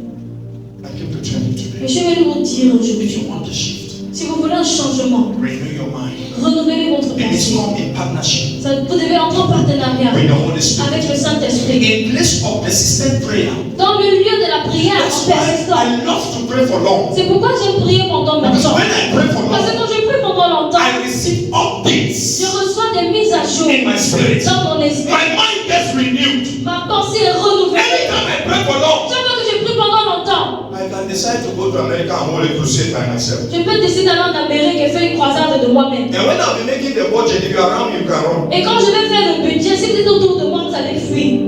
I came to tell you Mais today. je vais vous dire If aujourd'hui, you want to shift, si vous voulez un changement, renew your mind. renouvelez votre And it's pensée. come in partnership Vous devez entrer en partenariat with the Holy Spirit. avec le Saint-Esprit. In place of persistent prayer. Dans le lieu de la prière That's en why persistant. I love to pray for long. C'est pourquoi j'aime prier pendant Because longtemps. when I pray for Parce que long, quand je prie pendant longtemps, I receive updates je reçois des mises à jour in my spirit. dans mon esprit. My mind gets renewed. Ma pensée est renouvelée. Anytime I pray for long, Chaque fois que je prie pendant longtemps, I can decide to go to America and hold a crusade by myself. je peux décider d'aller en Amérique et faire une croisade de moi-même. And when I'll be making the budget, if you're around, you can run. Et quand je vais faire le budget, si vous êtes autour de moi, vous allez fuir.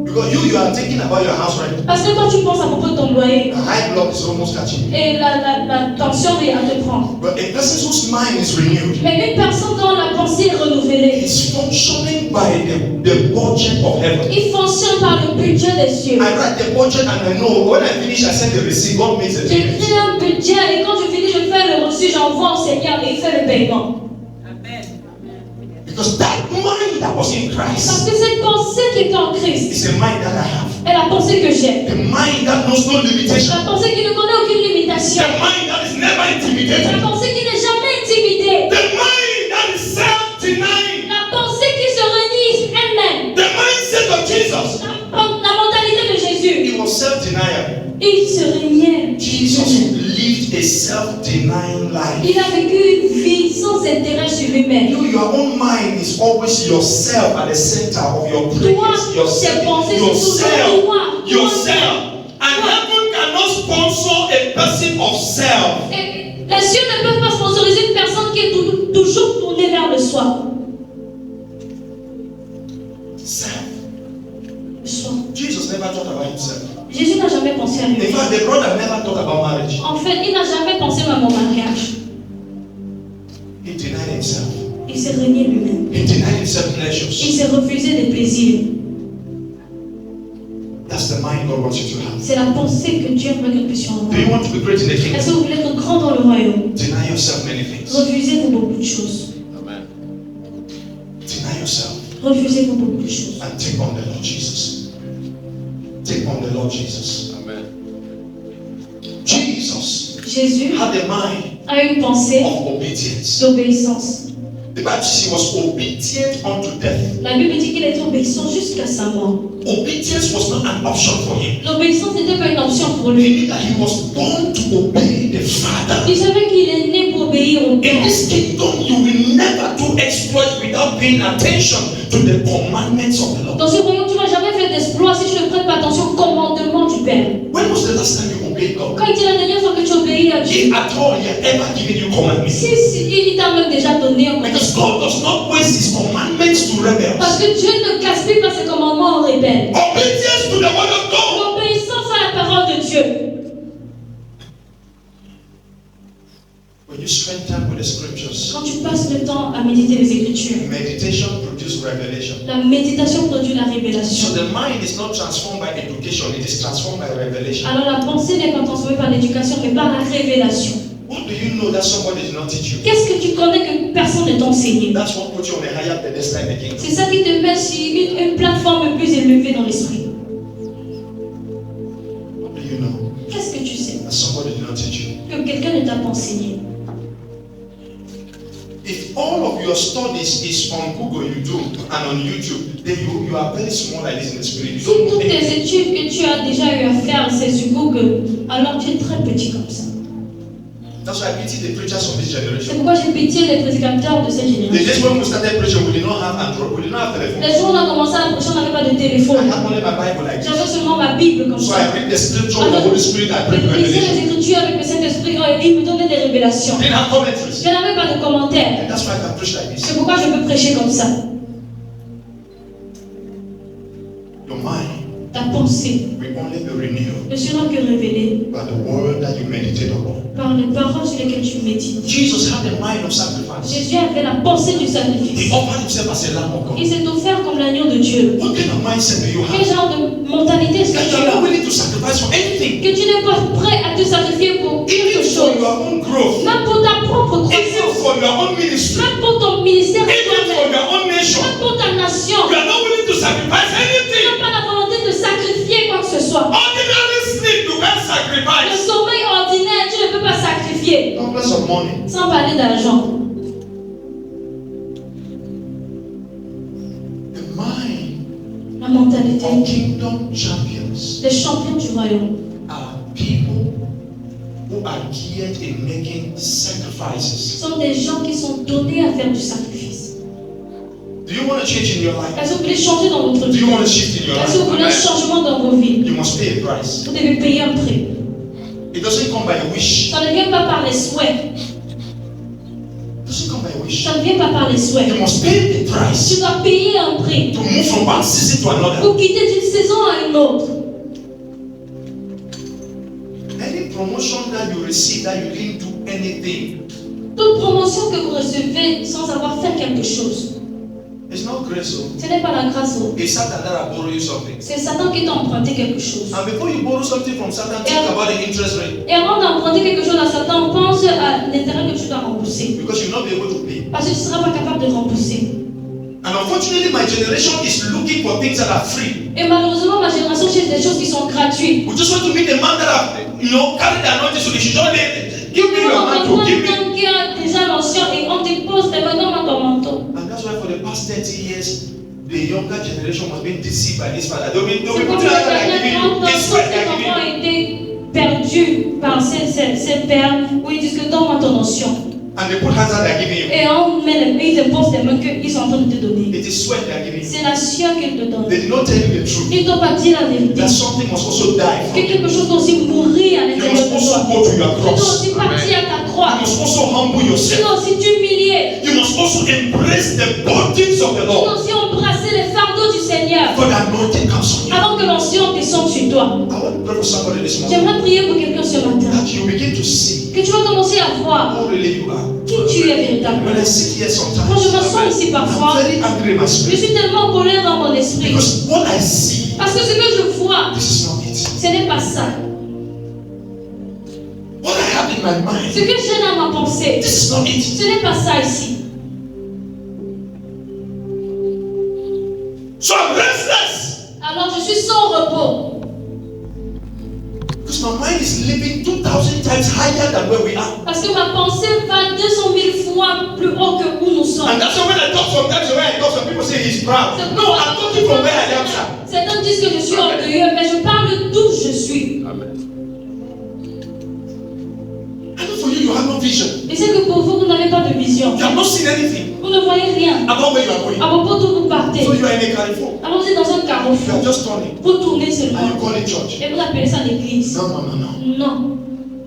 Because you are thinking about your house rent. Parce que quand tu penses à propos de ton loyer, The high blood is almost catching you. et la tension vient te prendre. But a person whose mind is renewed Mais une personne dont la pensée est renouvelée, is functioning by the budget of heaven. il fonctionne par le budget des cieux. I write the budget and I know when I finish, I send the receipt. God makes the payment. J'écris un budget et quand je finis, je fais le reçu, j'envoie au Seigneur et il fait le paiement. Because that mind that was in Parce Christ que cette pensée qui est en Christ is a mind that I have. est la pensée que j'ai. The mind that knows no limitation. La pensée qui ne connaît aucune limitation. The mind that is never La intimidated. pensée qui n'est jamais intimidée. The mind that is self-denying. La pensée qui se renie elle-même. The mindset of Jesus. La mentalité de Jésus. He was self-denial. Il se reniait. Jesus lived a self-denying life. Il a vécu une vie sans intérêt sur lui-même. Your own mind is always yourself at the center of your Toi, prayers. tes pensées, c'est toujours toi. Yourself. And heaven cannot sponsor a person of self. Et les cieux ne peuvent pas sponsoriser une personne qui est toujours tournée vers le soi. Self. Le soi. Jesus never thought about himself. Jésus n'a jamais pensé à In lui. fact, the brother never thought about marriage. En fait, il n'a jamais pensé même au mariage. He denied himself. Il s'est renié lui-même. He denied himself Il pleasures. s'est refusé des plaisirs. That's the mind God wants you to have. C'est la pensée que Dieu aimerait que nous puissions Do you avoir. want to be great in the Est-ce kingdom? que vous voulez être grand dans le royaume? Deny yourself many things. Refusez-vous beaucoup de choses. Amen. Deny yourself Refusez-vous beaucoup de choses. and take on the Lord Jesus. Take on the Lord Jesus. Amen. Jesus Jésus had a mind a une pensée of obedience. d'obéissance. The Bible says he was obedient unto death. La Bible dit qu'il était obéissant jusqu'à sa mort. Obedience was not an option for him. L'obéissance n'était pas une option pour He lui. knew that he was born to obey the Father. Il savait qu'il est né pour obéir au In Père. this kingdom, you will never do exploit without paying attention to the commandments of the Lord. Dans ce royaume, tu ne vas jamais faire d'exploit si tu ne prêtes pas attention au commandement du Père. When was the last time you obeyed God? Quand était la dernière fois que tu obéis à Dieu? If at all he had ever given you commandments. Si il t'a même déjà donné un commandement. Because God does not waste his commandments to Parce rebels. que Dieu ne gaspille pas ses commandements aux rebelles. Obedience to the word of God. L'obéissance à la parole de Dieu. When you spend time with the scriptures, Quand tu passes le temps à méditer les Écritures, meditation produces revelation. la méditation produit la So révélation. the mind is not transformed by education, it is transformed by revelation. Alors la pensée n'est pas transformée par l'éducation, mais par la révélation. What do you know that somebody did not teach you? Qu'est-ce que tu connais que personne ne t'a enseigné? That's what puts you on a higher pedestal in the kingdom. C'est ça qui te met sur une plateforme plus élevée dans l'esprit. What do you know Qu'est-ce que tu sais that somebody did not teach you? que quelqu'un ne t'a pas enseigné? If all of your studies is on Google, and on YouTube, then you are very small like this in the spirit. You Si don't know toutes tes anything. études que tu as déjà eu à faire, c'est sur Google, alors tu es très petit comme ça. That's why I pity the preachers of this C'est generation. pourquoi j'ai pitié les prédicateurs de cette The génération. days when we started preaching, we did not have Android, we did not have telephone. Les jours où on a commencé à prêcher, on n'avait pas de I téléphone. had only my Bible like J'avais this. seulement ma Bible comme So ça. I read the scripture of the Holy Spirit, I bring Je lisais revelation. les Écritures avec le Saint-Esprit, il me donnait des révélations. I didn't have commentaries. Je n'avais pas de commentaires. And that's why I can preach like this. C'est pourquoi je peux prêcher comme ça. Your mind Ta pensée will only be renewed ne sera que révélée by the word that you meditate upon. par les paroles sur lesquelles tu médites. Jesus had a mind of sacrifice. Jésus avait la pensée du He sacrifice. offered himself as a lamb of God. Il s'est offert comme l'agneau de Dieu. What kind of mindset do you Quel have? genre de mentalité est-ce That que you tu are not as? willing to sacrifice for anything, Que tu n'es pas prêt à te sacrifier pour quelque even for chose. your own growth, Même pour ta propre even croissance. for your own ministry, Même pour ton ministère à even for toi-même. your own nation. Même pour ta nation. You are not willing to sacrifice Tu n'as anything. pas la volonté de sacrifier quoi que ce soit. Ordinary sleep, you can't Le sacrifice. sommeil ordinaire, tu ne peux pas sacrifier. Not less of money. Sans parler d'argent. The mind La mentalité of kingdom champions des champions du royaume are people who are geared in making sacrifices. sont des gens qui sont donnés à faire du sacrifice. Do you want to change in your life? Est-ce que vous voulez changer dans votre Do vie? you want to shift in your Est-ce que vous life? voulez un changement dans vos vies? You must pay a price. Vous devez payer un prix. It doesn't come by a wish. Ça ne vient pas par les souhaits. It doesn't come by a wish. Ça ne vient pas par les souhaits. You must pay a price Tu dois payer un prix to move from one season to another. pour quitter d'une saison à une autre. Any promotion that you receive that you didn't do anything, Toute promotion que vous recevez sans avoir fait quelque chose, it's not grace. ce n'est pas la grâce. It's Satan that will borrow you something. C'est Satan qui t'a emprunté quelque chose. And before you borrow something from Satan, think about the interest rate. Et avant d'emprunter quelque chose à Satan, pense à l'intérêt que tu dois rembourser. Because you'll not be able to pay. Parce que tu ne seras pas capable de rembourser. And unfortunately, my generation is looking for things that are free. Et malheureusement, ma génération cherche des choses qui sont gratuites. We just want to meet the man that have, carry the anointing, so they should only give me your mantle, give me. Quelqu'un qui a déjà l'onction et on te pose tes mains dans ton manteau. And that's why for the past 30 years, the younger generation was being deceived by this father. They'll be C'est comme putting ça out like que giving les you this way, enfants like giving ont été perdus par ces pères où ils disent que donne-moi ton onction. and they put hands out like giving you. Et on met ils te posent des mains qu'ils sont en train de te donner. It is sweat they are giving you. C'est la sueur qu'ils te donnent. They did not tell you the truth. Ils t'ont pas dit la vérité. That something must also die Que from you. quelque chose doit aussi mourir à You l'intérieur must de toi. also go to your Tu dois cross. aussi partir à ta croix. You must also humble Tu yourself. dois aussi t'humilier. You must also embrace the burdens of the Tu dois Lord. aussi embrasser les fardeaux du Seigneur For the anointing comes on you. avant que l'onction descende sur toi. I want to pray for somebody this morning J'aimerais prier pour quelqu'un ce matin. that you begin to see Que tu vas commencer à voir who really you are. qui tu es véritablement. When I sit here sometimes, Quand je m'assois ici I'm parfois, very angry in my je spirit suis tellement en colère dans mon esprit. because what I see Parce que ce que je vois, This is not it. ce n'est pas ça. What I have in my mind, Ce que j'ai dans ma pensée, this is not it. ce n'est pas ça ici. So I'm restless. Alors je suis sans repos. Because my mind is living 2,000 times higher than where we are. Parce que ma pensée va 200 000 fois plus haut que où nous sommes. And that's why when I talk sometimes, the way I talk, some people say he's proud. No, I'm talking from where I am, sir. Certains disent que je suis orgueilleux, mais je parle d'où je suis. I know for you, you have no vision. Et c'est que pour vous, vous n'avez pas de vision. You have not seen anything Vous ne voyez rien. about where you are going. À propos d'où vous partez. So you are in a carrefour. Alors vous êtes dans un You carrefour. are just turning. Vous tournez And seulement. you call it church. Et vous appelez ça l'église. No, no, no, no. Non.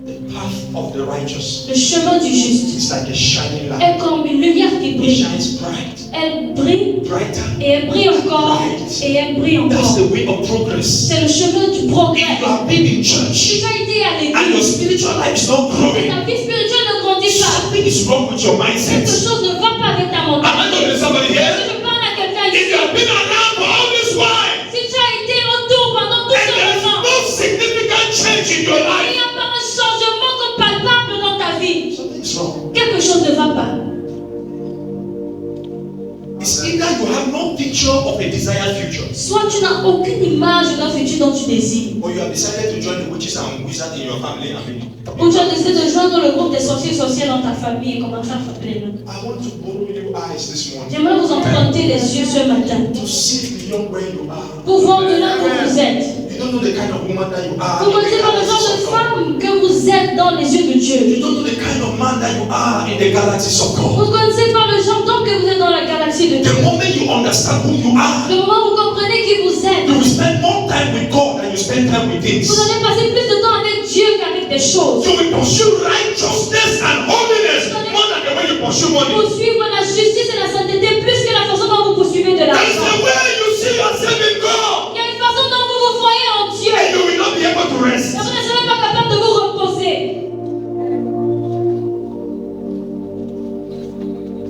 The path of the righteous Le chemin du juste is like a shining light. est comme une lumière qui It brille. shines bright, Elle brille brighter. et elle brille encore. Et elle brille That's encore. the way of progress. C'est le chemin du If progrès. you have been in Si church tu as été à and your l'église, spiritual life is not growing, ta vie spirituelle ne grandit pas. something is wrong with your Quelque mindset. chose ne va pas avec ta Am I mentalité. talking to somebody Si here? je parle à quelqu'un If ici, you have been around for all this while si tu as été autour pendant tout and ce there is moment, no significant change in your il life, n'y a pas un changement palpable dans ta vie. something's wrong. Quelque chose ne va pas. It's either you have no picture of a desired future, Soit tu n'as aucune image d'un futur dont tu désires, or you have decided to join the witches and wizards in your family. ou tu as décidé de joindre le groupe des sorciers et sorcières dans ta famille et commencer à frapper les mains. I want to borrow you eyes this morning J'aimerais vous emprunter les yeux ce matin to see beyond where you are. pour voir de là où vous êtes. You don't know the kind of woman that you are. Vous in the connaissez pas le genre galaxies de of God. femme que vous êtes dans les yeux de Dieu. You don't know the kind of man that you are in the galaxies of God. Vous ne connaissez pas le genre d'homme que vous êtes dans la galaxie de Dieu. The moment you understand who you are, Le moment où vous comprenez qui vous êtes, you will spend more time with God than you spend time with things. vous allez passer plus de temps avec Dieu qu'avec des choses. You will pursue righteousness and holiness more than the way you pursue money. Poursuivre la justice et la sainteté plus que la façon dont vous poursuivez de That is l'argent. the way you see yourself in God. Il y a une façon dont vous vous voyez en Dieu. And you will not be able to rest. Et vous ne serez pas capable de vous reposer.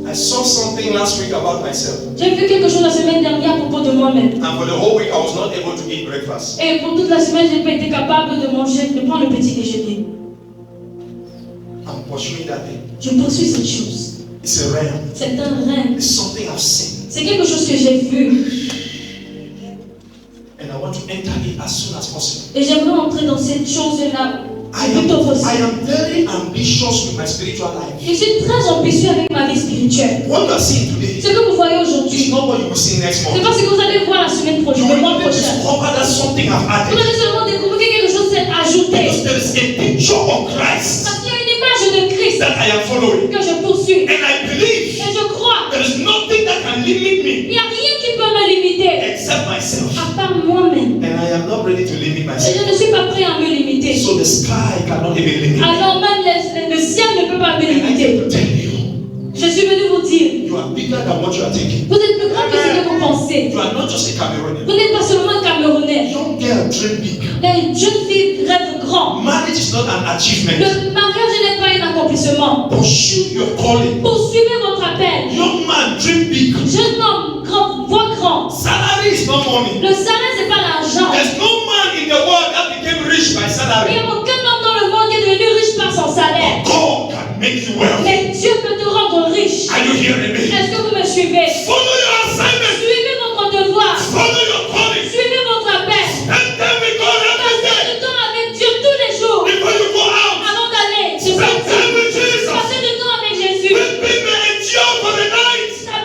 I saw something last week about myself. J'ai vu quelque chose la semaine dernière à propos de moi-même. And for the whole week, I was not able to eat breakfast. Et pour toute la semaine, je n'ai pas été capable de manger, de prendre le petit déjeuner. I'm pursuing that thing. Je poursuis cette chose. It's a realm. C'est un rêve. It's something I've seen. C'est quelque chose que j'ai vu. And I want to enter it as soon as possible. Et j'aimerais entrer dans cette chose-là I le plus tôt am possible. very ambitious with my spiritual life. Je suis très ambitieux avec ma vie spirituelle. What you are seeing today Ce que vous voyez is aujourd'hui, not what you will see next c'est month. pas ce que vous allez voir la semaine prochaine, You le will mois only prochain. discover that something I've Vous added. allez seulement découvrir que quelque chose s'est ajouté. Because there is a picture of Christ Parce qu'il y a une image de Christ that I am following. que je poursuis. And I believe Et je crois, there is nothing that can limit me il n'y a rien qui peut me limiter, except myself. à part moi-même. And I am not ready to limit Et myself. je ne suis pas prêt à me limiter. So the sky cannot even limit me. Alors même le ciel ne peut pas me And I limiter. came to tell you, Je suis venu vous dire, you are bigger than what you are thinking. vous êtes plus grand que ce que vous pensez. You are not just a Cameroonian. Vous n'êtes pas seulement un Camerounais. Young girl, dream big. Les jeunes filles rêvent grand. Marriage is not an achievement. Le mariage n'est pas un accomplissement. Pursue your calling. Poursuivez votre appel. Young man, dream big. Jeune homme, grand, voix grand. Salary is not money. Le salaire, c'est pas l'argent. There's no man in the world that became rich by Il salary. n'y a aucun homme dans le monde qui est devenu riche par son salaire. God can make you wealthy. Mais Dieu peut te rendre riche. Are you hearing me? Est-ce que vous me suivez? Follow your assignment. Suivez votre devoir. Follow your calling. Suivez votre appel. And then we go every Passez day. du temps avec Dieu tous les jours. Before you go out, Avant d'aller se spend time sortir. with Jesus. Passez du temps avec Jésus. Weeping may endure for the night. La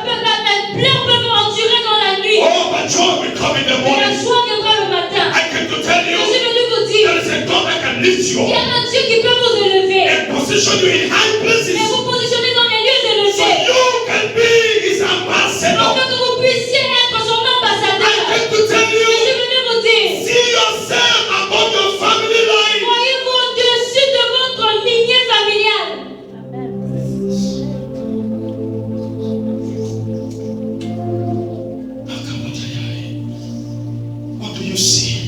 pleurs peuvent endurer dans la nuit. Oh, but joy will come in the Mais la morning. joie viendra le matin. I came to tell Je you, suis venu vous dire, there is a God that can lift you il y a up un Dieu qui peut vous élever. and position you in high Et places vous positionner dans les lieux so élevés. you can be His ambassador. Afin que vous puissiez être son I ambassadeur. came to tell Je you, suis venu vous dire, see yourself above your family line. voyez-vous au-dessus de votre lignée familiale. What do you see?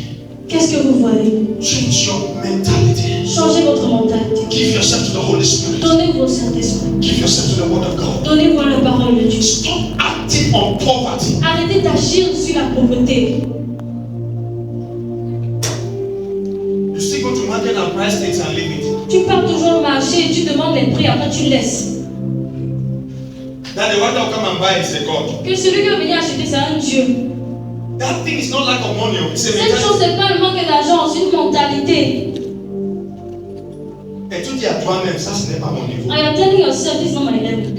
Qu'est-ce que vous voyez? Change your mentality. Changez votre mentalité. Give yourself to the Holy Spirit. Donnez-vous au Saint-Esprit. Give yourself to the Word of God. Donnez-vous à la parole de Dieu. Stop acting on poverty. Arrêtez d'agir sur la pauvreté. rest it and leave it. Tu pars toujours marcher et tu demandes les prix, après tu laisses. That the one that will come and buy is a God. Que celui qui va venir acheter, c'est un Dieu. That thing is not lack of money. It's a Cette chose, mentality. c'est pas le manque d'argent, c'est une mentalité. Et tu dis à toi-même, ça ce n'est pas mon niveau. I am telling yourself, this is not my level.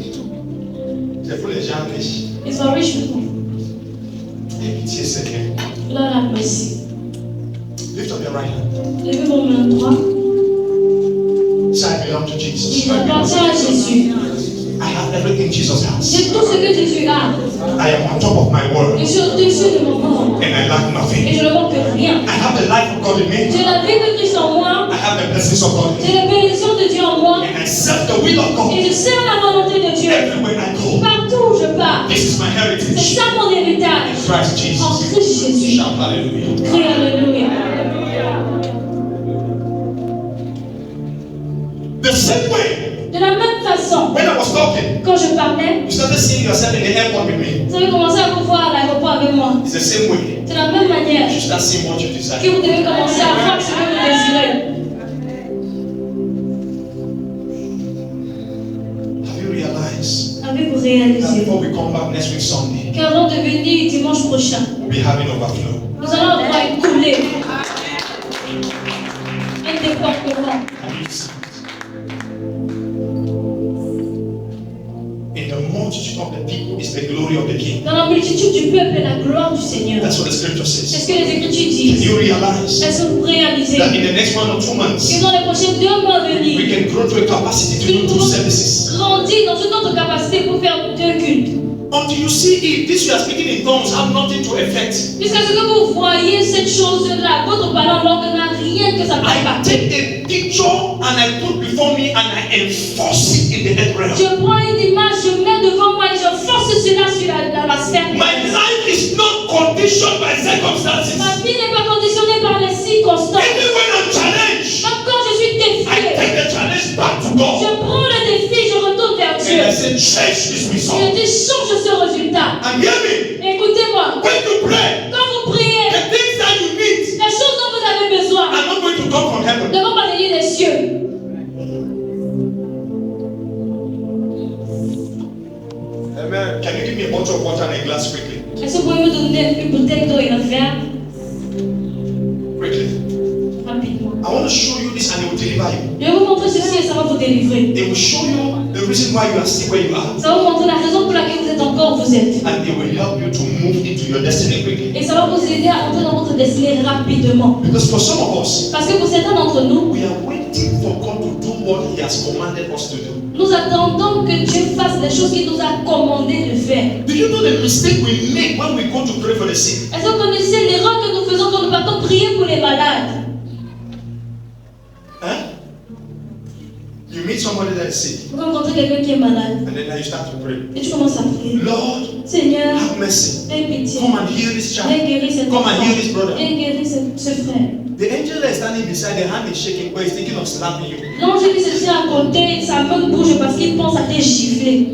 C'est pour les gens riches. It's for rich people. Et pitié, Seigneur. Lord have mercy. Lift up your right hand. Levez vos mains droites. Say, I belong to Jesus. Il appartient à Jésus. I have everything Jesus has. J'ai tout ce que Jésus a. I am on top of my world. Je suis au-dessus de mon monde. And I lack Et nothing. je ne manque rien. I have the life of God in me. J'ai la vie de Christ en moi. I have the blessings of God in J'ai me. la bénédiction de Dieu en moi. And I serve the will of God Et je sers la volonté de Dieu. everywhere I go. Partout où je pars. This is my C'est heritage ça mon in héritage. Christ En Jesus. Christ Jésus. Shout hallelujah. Crie Alléluia. The same way, De la même façon, when I was talking, quand je parlais, you started seeing yourself in the airport with me. vous avez commencé à vous voir à l'aéroport avec moi. It's the same way. C'est la même manière You start seeing what you que desire. vous devez commencer à voir ce que vous désirez. Have you realized Avez-vous that réalisé before we come back next week Sunday, qu'avant de venir dimanche prochain, we'll be having overflow? nous allons avoir une coulée, un déportement. Have you seen it? In the multitude of the people is the glory of the King. Dans la multitude du peuple et la gloire du Seigneur. That's what the scripture C'est says. ce que les Écritures Can disent. you realize Est-ce que vous réalisez that in the next 1 or 2 que months, dans les prochains 2 mois à we venir, can grow to a capacity to do 2 services? grandir dans une autre capacité pour faire 2 cultes. Until you see it, this you are speaking in tongues have nothing to effect. Jusqu'à ce que vous voyez cette chose-là, votre parole langue n'a rien que ça peut I impacter. take a picture and I put before me and I enforce it in the earth realm. Je prends une image, je mets devant moi et je force cela sur la sphère. My life is not conditioned by circumstances. Ma vie n'est pas conditionnée par les circonstances. Even when I'm challenged, Même quand je suis I défié, take the challenge back to je God. prends le défi, je retourne vers Dieu. And I say, change this Je result. dis change ce résultat. And hear me, Écoutez-moi, when you pray, quand vous priez, the things that you need les choses dont vous avez besoin are not going to come from heaven. ne vont pas venir des cieux. Amen. Can you give me a bottle of water and a glass quickly? Est-ce que vous pouvez me donner une bouteille d'eau et un verre Quickly. rapidement? I want to show you this and it will deliver you. Je vais vous montrer ceci et ça va vous délivrer. It will show you the reason why you are still where you are. Ça va vous montrer la raison pour laquelle vous êtes encore où vous êtes. And it will help you to move into your destiny quickly. Et ça va vous aider à entrer dans votre destinée rapidement. Because for some of us, Parce que pour certains d'entre nous, we are waiting for God to do what He has commanded us to do. nous attendons que Dieu fasse les choses qu'il nous a commandé de faire. Do you know the mistake we make when we go to pray for the sick? Est-ce que vous connaissez l'erreur que nous faisons quand nous partons prier pour les malades? Huh? You meet somebody that is sick, Vous rencontrez quelqu'un qui est malade and then now you start to pray. et tu commences à prier. Lord, Seigneur, have mercy. aie pitié. Come and heal this Viens child. guérir cet Come enfant. and heal this brother. Viens guérir ce frère. The angel that is standing beside, the hand is shaking, but he's thinking of slapping you. L'ange qui se tient à côté, sa main bouge parce qu'il pense à te gifler.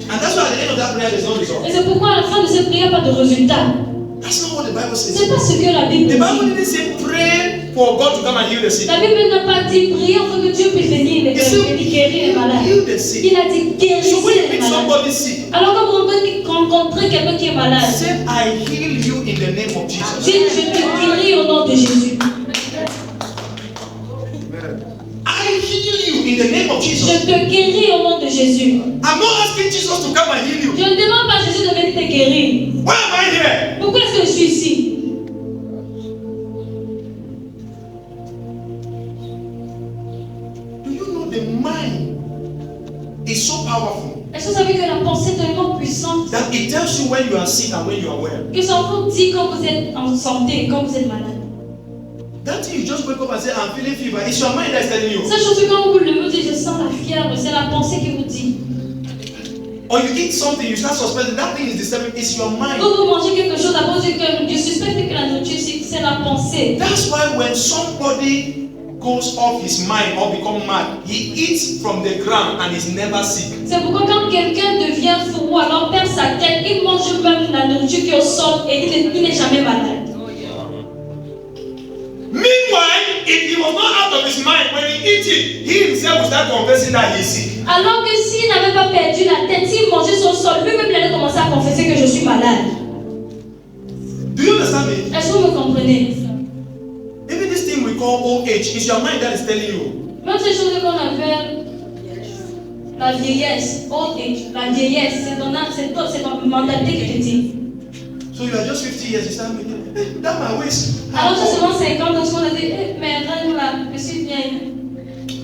And that's why at the end of that prayer, there's no result. Et c'est pourquoi à la fin de cette prière, pas de résultat. That's not what the Bible C'est says. pas ce que la Bible The Bible dit. didn't say pray for God to come and heal the sick. La Bible n'a pas dit prier afin que Dieu puisse venir It said guérir les malades. heal the sick. Il a dit guérir So when you les meet malades. somebody sick, Alors quand vous rencontrez quelqu'un qui est malade, say, I heal you in the name of Jesus. dites je te guéris au nom de Jésus. I heal you in the name of Jesus. Je te guéris au nom de Jésus. I'm not asking Jesus to come and heal you. Je ne demande pas à Jésus de venir te guérir. Why am I here? Pourquoi est-ce que je suis ici? Do you know the mind is so powerful Est-ce que vous savez que la pensée est tellement puissante that it tells you when you are sick and when you are well? que ça vous dit quand vous êtes en santé et quand vous êtes malade? That thing you just wake up and say, I'm feeling fever. It's your mind that's telling you. Cette chose que quand vous le levez, je sens la fièvre, c'est la pensée qui vous dit. Or you eat something, you start suspecting that thing is disturbing. It's your mind. Quand vous mangez quelque chose, après vous dites que je suspecte que la nourriture, c'est la pensée. That's why when somebody goes off his mind or become mad, he eats from the ground and is never sick. C'est pourquoi quand quelqu'un devient fou ou alors perd sa tête, il mange même la nourriture qui est au sol et il n'est jamais malade. Meanwhile, if he was not out of his mind, when he eat it, he himself will start confessing that he's sick. Alors que s'il n'avait pas perdu la tête, s'il mangeait son sol, lui-même il allait commencer à confesser que je suis malade. Do you understand me? Est-ce que vous me comprenez? Even this thing we call old age, it's your mind that is telling you. Même ces choses qu'on appelle la vieillesse, old age, la vieillesse, c'est ton mentalité qui te dit. So you are just 50 years, you start making, hey, that my waist. Alors c'est seulement 50 ans qu'on a dit, mais regarde là, je suis vieille.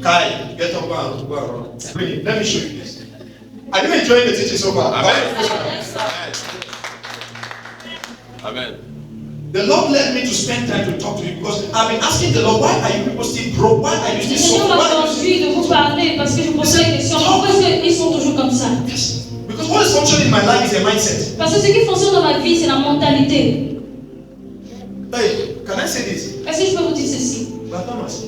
Kai, get up, go and bring it. Let me show you this. Are you enjoying the teaching so far? Amen. Amen. The Lord led me to spend time to talk to you because I've been asking the Lord, why are you people still broke? Why are you Le still so Seigneur m'a why are you conduit de vous parler parce que je pose la question, pourquoi est-ce qu'ils sont toujours comme ça? Yes. Because what is functioning in my life is a mindset. Parce que ce qui fonctionne dans ma vie, c'est la mentalité. Hey, can I say this? Est-ce que je peux vous dire ceci? Brother Thomas,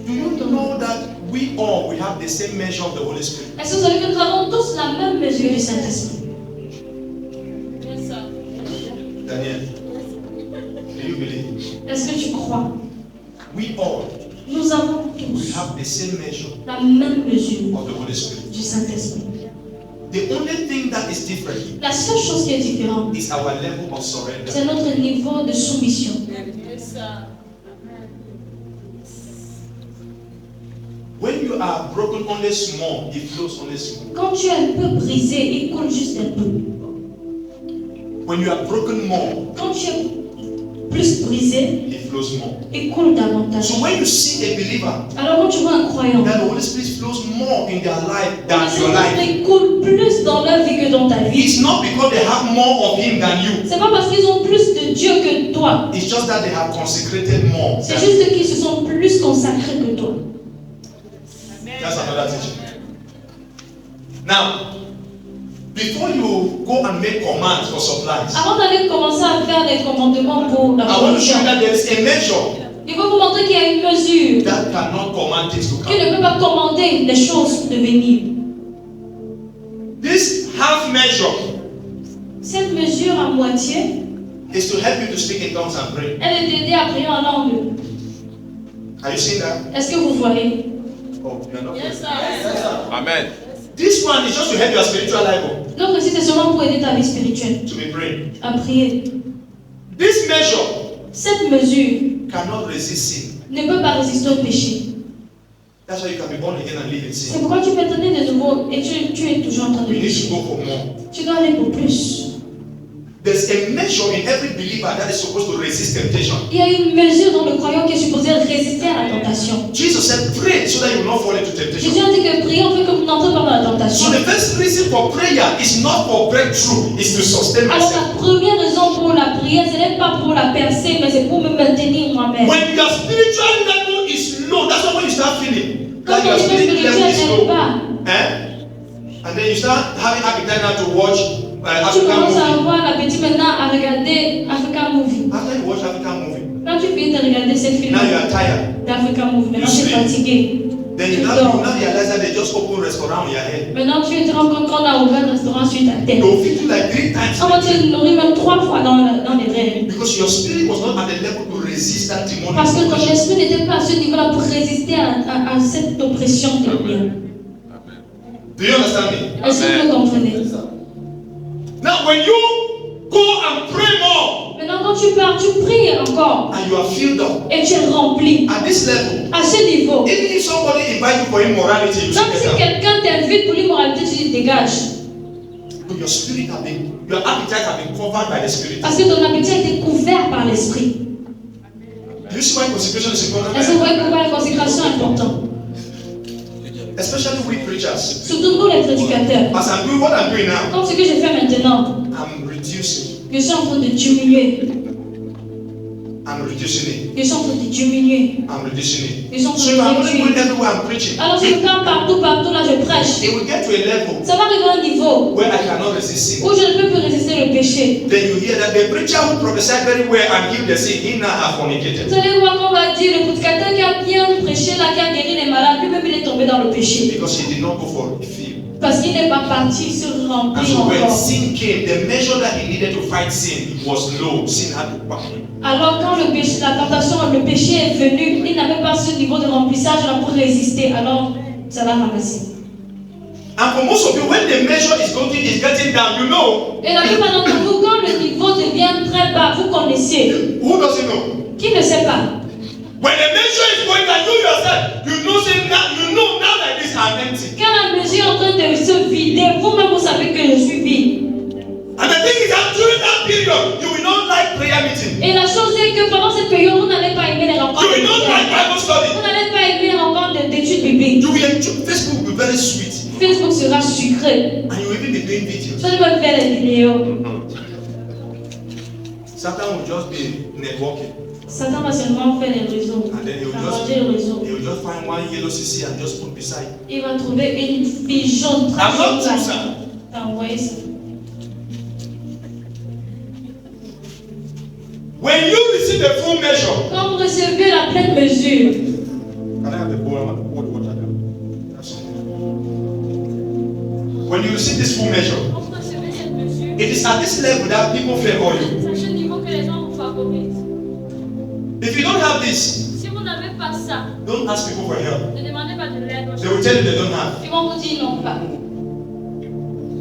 do you know that we all we have the same measure of the Holy Spirit? Est-ce que vous savez que nous avons tous la même mesure du Saint-Esprit? Daniel, do you believe? Est-ce que tu crois? We all Nous avons we tous have the same measure la même mesure of the Holy Spirit. du Saint-Esprit. The only thing that is different La seule chose qui est différente, is our level of surrender. c'est notre niveau de soumission. When you are broken only small, it flows only small. Quand tu es un peu brisé, il coule juste un peu. When you are broken more, Quand tu es plus brisé, it flows more. il coule davantage. So when you see a believer, Alors quand tu vois un croyant, that the Holy Spirit flows more in their life le than your life, Saint-Esprit coule plus dans leur vie que dans ta vie. it's not because they have more of Him than you. C'est pas parce qu'ils ont plus de Dieu que toi. It's just that they have consecrated more. C'est juste qu'ils se sont plus consacrés que toi. That's another teaching. Now, before you go and make commands for supplies, Avant d'aller commencer à faire des commandements pour la I want to show provision, you that there is a measure il faut vous montrer qu'il y a une mesure that cannot command things to qui come. ne peut pas commander les choses de venir. This half measure Cette mesure à moitié, is to help you to speak in tongues and pray. elle est d'aider à prier en langue. Are you seeing that? Est-ce que vous voyez? Oh, you're not. Yes, sir. Amen. This one is just to help your spiritual life L'autre ici, c'est seulement pour aider ta vie spirituelle to be praying. à prier. This measure Cette mesure cannot resist sin. ne peut pas résister au péché. That's why you can be born again and live in C'est sin. pourquoi tu peux être né de nouveau et tu es toujours en train de You need to pécher. go for more. Tu dois aller pour plus. There's a measure in every believer that is supposed to resist temptation. Il y a une mesure dans le croyant qui est supposé résister à la tentation. Jesus said, pray so that you will not fall into temptation. Jésus a dit que prier, on fait que vous n'entrez pas dans la tentation. So the first reason for prayer is not for breakthrough, it's to sustain Alors myself. la première raison pour la prière, ce n'est pas pour la percer, mais c'est pour me maintenir moi-même. When your spiritual level is low, that's when you start feeling Quand that ton your niveau spirit level spirituel is n'est low. pas, And then you start having appetite now to watch tu African commences à movie. avoir l'appétit maintenant à regarder African Movie. After you watch African movie, Quand tu finis de regarder ces films now you are tired. d'African Movie, maintenant You tu es sleep. fatigué. Then you now realize that they just open a restaurant on your head. Maintenant tu te rends compte qu'on a ouvert un restaurant sur ta tête. They'll feed you like 3 times On va te nourrir même 3 fois dans les rêves. because your spirit was not at the level to resist that demonic Parce que ton oppression. esprit n'était pas à ce niveau-là pour résister à cette oppression de bien. Do you understand me? Est-ce que vous comprenez? Now, when you go and pray more Maintenant, quand tu pars, tu pries encore and you are filled up et tu es rempli. at this level, À ce niveau, even if somebody invite you for immorality, you say même si get out. quelqu'un t'invite pour l'immoralité, tu dis dégage. But your spirit have been, your appetite have been covered by the spirit. Parce que ton appétit a été couvert par l'esprit. Do you see why consecration is important? Est-ce que vous voyez pourquoi la consécration est importante? Especially we preachers. Surtout nous les prédicateurs. As I'm doing what I'm doing now, Comme ce que je fais maintenant, I'm reducing. je suis en train de diminuer. I'm reducing it. Je suis en train de diminuer. I'm reducing it. Je suis en So if I'm train de only going réduire. everywhere I'm preaching, Alors si je pars partout, là je prêche. it will get to a level Ça va arriver à un niveau where I cannot resist sin. où je ne peux plus résister le péché. Then you hear that the preacher who prophesied very well and healed the sick, he now have fornicated. Vous allez voir qu'on va dire, le prédicateur qui a bien prêché, là, qui a guéri les malades, lui-même il est tombé dans le péché. Because he did not go for refill. Parce qu'il n'est pas parti se And remplir so when encore. sin came, the measure that he needed to fight sin was low. Sin had to back him. Alors quand la tentation, le péché est venu, il n'avait pas ce niveau de remplissage là pour résister. Alors ça l'a ramassé. And for most of you, when the measure is getting down, you know. Et la plupart d'entre vous, quand le niveau devient très bas, vous connaissez. Who doesn't know? Qui ne sait pas? When the measure is going down, you yourself, you know now that this I'm empty. Quand la mesure est en train de se vider, vous-même vous savez que je suis vide. And the thing is that during that period, you will not like prayer meeting. Et la chose est que pendant cette période, vous n'allez pas aimer les rencontres. You will not like Bible Vous study. n'allez pas aimer les rencontres d'études bibliques. You will enjoy, Facebook will be very sweet. Facebook sera sucré. And you will even be doing videos. Vous allez même faire des vidéos. Satan will just be networking. Satan va seulement faire les réseaux. And then he will Arranger le réseau. just find one yellow CC and just put beside. Il va trouver une fille jaune. I'm not true, sir. T'as envoyé ça. When you receive the full measure, Quand vous recevez la pleine mesure, can I have the bowl? I want to pour the water down. That's it. When you receive this full measure, Quand vous recevez cette mesure, it is at this level that people favor you. c'est à ce niveau que les gens vous favorisent. If you don't have this, Si vous n'avez pas ça, don't ask people for help. ne demandez pas de l'aide aux They gens. will tell you they don't have. ils vont vous dire non pas.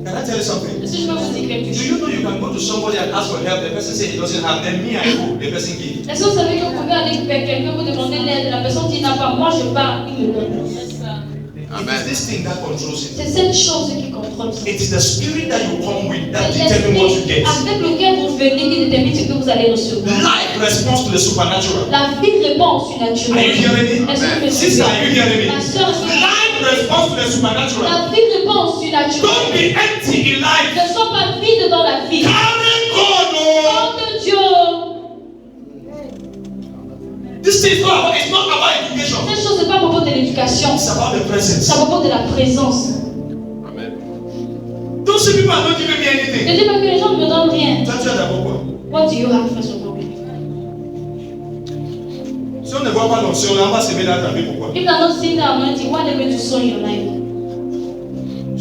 Can I tell you something? Est-ce que je peux vous dire quelque Do chose? you know you can go to somebody and ask for help? The person says he doesn't have. Then me, I go. The person gives. Est-ce que vous savez que vous pouvez aller vers quelqu'un, vous demander l'aide, la personne dit n'a pas, moi je pars, il me donne. C'est ça. It is this thing that controls it. C'est cette chose qui contrôle ça. It is the spirit that you come with that C'est determines what you l'esprit get. avec lequel vous venez qui détermine ce que vous allez recevoir. Life responds to the supernatural. La vie répond au Are you surnaturel. hearing me? Est-ce que vous me Sister, suivez? are you hearing me? Ma soeur, est-ce que vous- Life responds to the supernatural. la vie répond au surnaturel. Don't be empty in life. Ne sois pas vide dans la vie. Carry God, oh. Porte Dieu. This thing is not about education. Cette chose n'est pas à propos de l'éducation. It's about the C'est presence. à propos de la présence. Amen. Don't see people are not giving me Ne anything. dis pas que les gens ne me donnent rien. Tu as d'abord quoi? What do you have first of all? Si on ne voit pas l'onction, on va s'aimer dans ta vie, pourquoi? If they are not seeing the anointing, what are they going to sow in your life?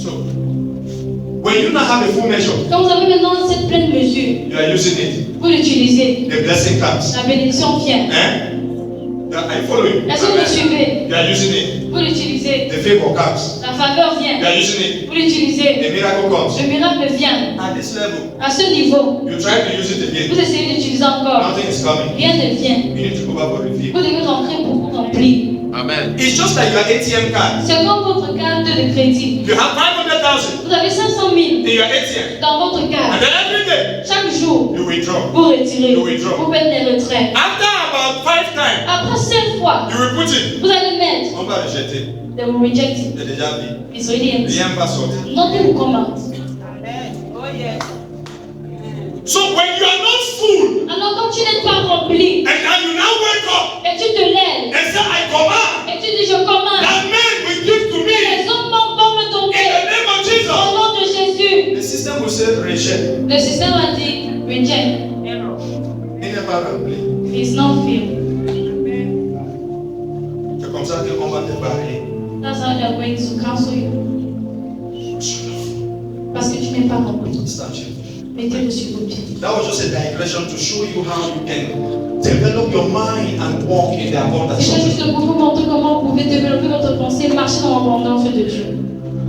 So, when you now have a full measure, Quand vous avez maintenant cette pleine mesure, you are using it. vous l'utilisez. The blessing comes. La bénédiction vient. Eh? Are you following? Est-ce que vous me suivez? You are using it. Vous l'utilisez. The favor comes. La faveur You vient. are using it. Vous l'utilisez. The miracle comes. Le miracle vient. At this level, À ce niveau, you try to use it vous again. essayez d'utiliser encore. Nothing is coming. Rien ne vient. You need to go back for refill. Vous devez rentrer pour vous remplir. Amen. It's just like your ATM card. C'est comme votre carte de crédit. You have 500,000 Vous avez 500 000 in your ATM. dans votre And carte. then every day, Chaque jour, you withdraw. vous retirez. You withdraw. Vous faites des retraits. After about 5 times, Après 5 fois, you will put it. vous allez mettre. On va rejeter. They will reject it. C'est déjà dit. It's already empty. Rien va sortir. Notez vos commandes. So when you are not full, Alors quand tu n'es pas rempli, and now you now wake up et tu te lèves, and say, I command et tu dis je commande, that man will give to me les hommes vont me in tomber the name of au Jesus. nom de Jésus. The system will say reject. Le système a dit reject. Il n'est pas rempli. It's not filled. C'est comme ça qu'on va te barrer. That's how they're going to cancel you. Parce que tu n'es pas rempli. Stand here. Mettez-le sur vos pieds. That was just a digression to show you how you can develop your mind and walk in the abundance C'est of juste God. pour vous montrer comment vous pouvez développer votre pensée, marcher dans l'abondance de Dieu.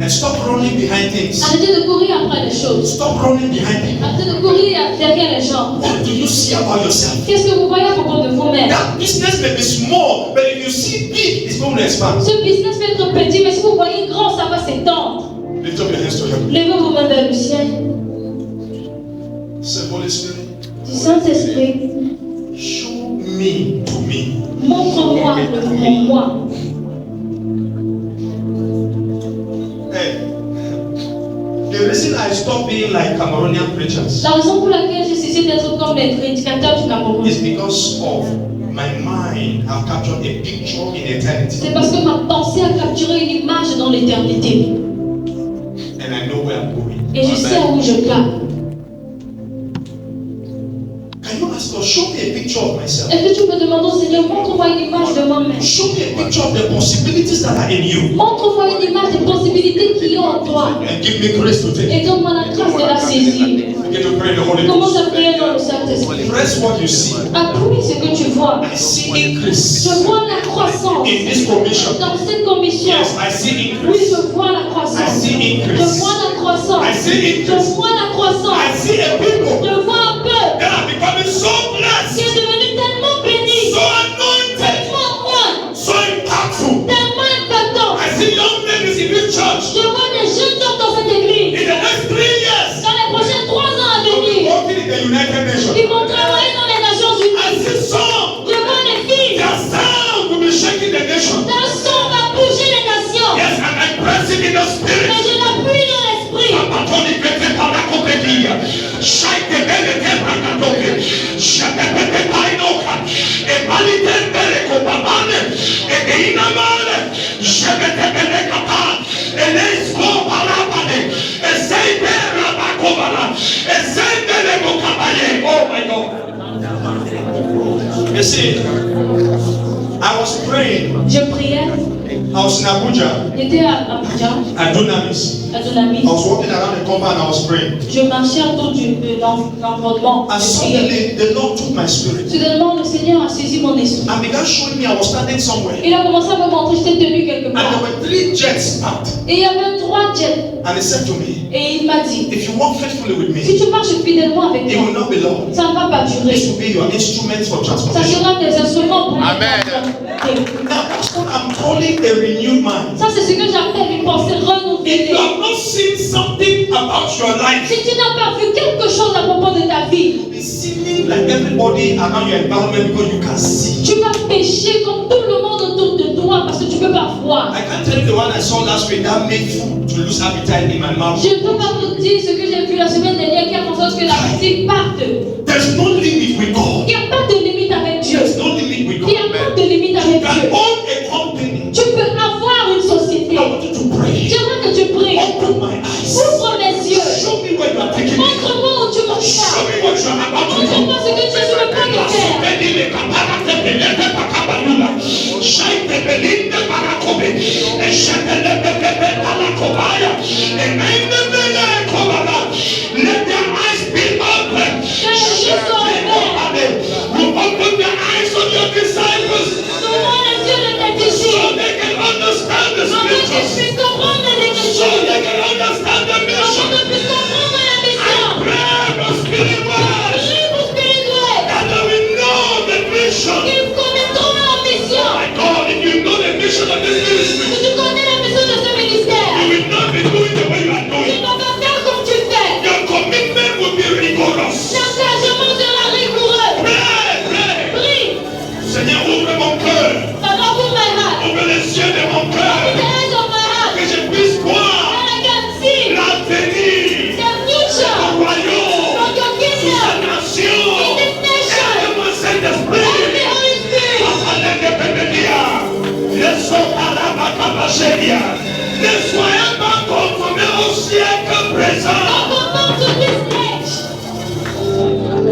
And stop running behind things. Arrêtez de courir après les choses. Stop running behind people. Arrêtez de courir derrière les gens. What do you see about yourself? Qu'est-ce que vous voyez à propos de vous-même? That business may be small, but if you see big, it's going to expand. Ce business peut être petit, mais si vous voyez grand, ça va s'étendre. Lift up your hands to heaven. Levez vos mains vers le ciel. Say, Holy Spirit, Du Saint-Esprit, show me to me. montre-moi le moi. Hey, the reason I stopped being like Cameroonian preachers La raison pour laquelle j'ai cessé d'être comme les prédicateurs du Cameroun, is because of my mind have captured a picture in eternity, c'est parce que ma pensée a capturé une image dans l'éternité. and I know where I'm going. Et je sais où je pars. Can you ask God, show me a picture picture of myself. Est-ce que tu peux demander au Seigneur, montre-moi une image de moi-même. Show me a picture of the possibilities that are in you. Montre-moi une image des possibilités qu'il y a en toi. And give me grace to take. Et donne-moi la grâce de la saisir. Begin to pray in the Holy Commence Ghost. à prier dans le Saint-Esprit. Press what you see. Appuie ce que tu vois. I see increase Je vois la croissance in this commission. dans cette commission. Yes, I see Oui, increase. je vois la croissance. I see increase. Je vois la croissance. I see Je increase. vois la I croissance. see a people Je vois un peuple that are becoming so qui blessed, est devenu tellement béni, so anointed, tellement loin, so impactful. tellement impactant. I see young men in this church. Je vois des jeunes hommes dans cette église. In the next 3 years, Dans les prochains 3 ans à they'll be venir, working in the United Nations. ils vont travailler dans les Nations I Unies. see some, Je vois les filles. their sound will be shaking the nation. D'un son va bouger les nations. Yes, and I press it in the Et spirit. je l'appuie dans l'esprit. Apatoni pete parakopedia. Shaite bele te brakadoke. Shaite pete painoka. E balite bele kopamane. E deina male. Shebete bele kapa. E lesko parapane. E seite rabakobala. E seite le mokabaye. Oh my God. You see, I was praying. Je priais. I was in Abuja J'étais à Abuja, at Dunamis. à Dunamis. I was walking around the compound and I was praying. Je marchais autour de l'environnement. And Je priais. suddenly the Lord took my spirit Soudainement, le Seigneur a saisi mon esprit. and began showing me I was standing somewhere. Il a commencé à me montrer, j'étais tenu quelque And there part. were 3 jets parked. Et il y avait 3 jets. And he said to me, Et il m'a dit, if you walk faithfully with si me, tu marches fidèlement avec it will moi, not be long. ça ne va pas This durer. will be your instruments for Ça transportation. sera des instruments pour Amen. Now that's what I'm calling a renewed mind. Ça, c'est ce que j'appelle une pensée If renouvelée. you have not seen something about your life, Si tu n'as pas vu quelque chose à propos de ta vie, you'll be sinning like everybody around your environment because you can see. tu vas pécher comme tout le monde autour de toi parce que tu ne peux pas voir. I can't tell you the one I saw last week that made food to lose appetite in my mouth. Je ne peux pas vous dire ce que j'ai vu la semaine dernière qui a fait en sorte que la musique parte. There's no limit with God. Il n'y a pas de limite avec Dieu. There's no limit with Il n'y God. a pas de limite You avec can Dieu. own a company. Tu peux avoir une société. I want you to pray. J'aimerais que tu pries. Open my eyes. Ouvre mes yeux. Show me where you are taking me. Montre-moi où tu m'en Show vas. me what you are about to do. Montre-moi ce que tu es sur le point de faire. Let their eyes be open. You open the eyes of your disciples Ouvre les yeux de tes so disciples. they can understand the Afin qu'ils scriptures, puissent comprendre les so Écritures. they can understand the Afin mission. qu'ils puissent comprendre la mission. Pray for spirit words Prie pour spirituel. that they will know the mission. Qu'ils connaîtront la mission. My God, if you know the mission of this ministry, Si tu connais la mission de ce ministère, you will not be doing the way you are tu doing. ne vas pas faire comme tu fais. Your commitment will be rigorous. L'engagement sera rigoureux. Pray. Prie. Seigneur, ouvre mon cœur. Pardon pour my heart. Ouvre les yeux de mon The cœur. eyes of my heart. Que je puisse voir And I can see l'avenir, the le future royaume, of your toute kingdom. sa nation. In this nation. Aide-moi, Help Saint-Esprit. me, Holy Spirit. Ne soyez pas conformés au siècle présent. Conforme to this age.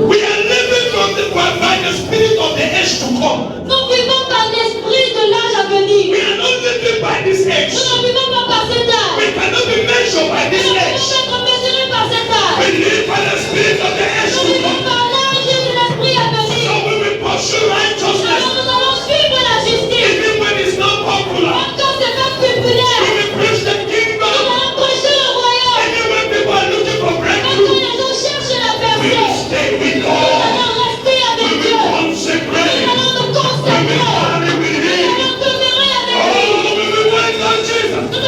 We are living by the spirit of the age to come. Nous vivons par l'esprit de l'âge à venir. We are not living by this age. Nous ne vivons pas par cet âge. We cannot be measured by Nous this ne pouvons age. pas être mesurés par cet We âge. live by the spirit of the age Nous to vivons come. par l'âge de l'esprit à So venir. we will pursue righteousness. Alors nous allons suivre la justice. Even when it's not popular. Même quand c'est pas We populaire. will preach the Nous kingdom. allons prêcher le royaume. Even when people are looking for Même quand breakthrough. les gens cherchent la We will percée. stay with Nous God. allons rester We avec will Dieu. Nous consecrate. allons nous We will consacrer. marry with Nous Him. allons demeurer avec Oh, lui. we will wait on Jesus. Nous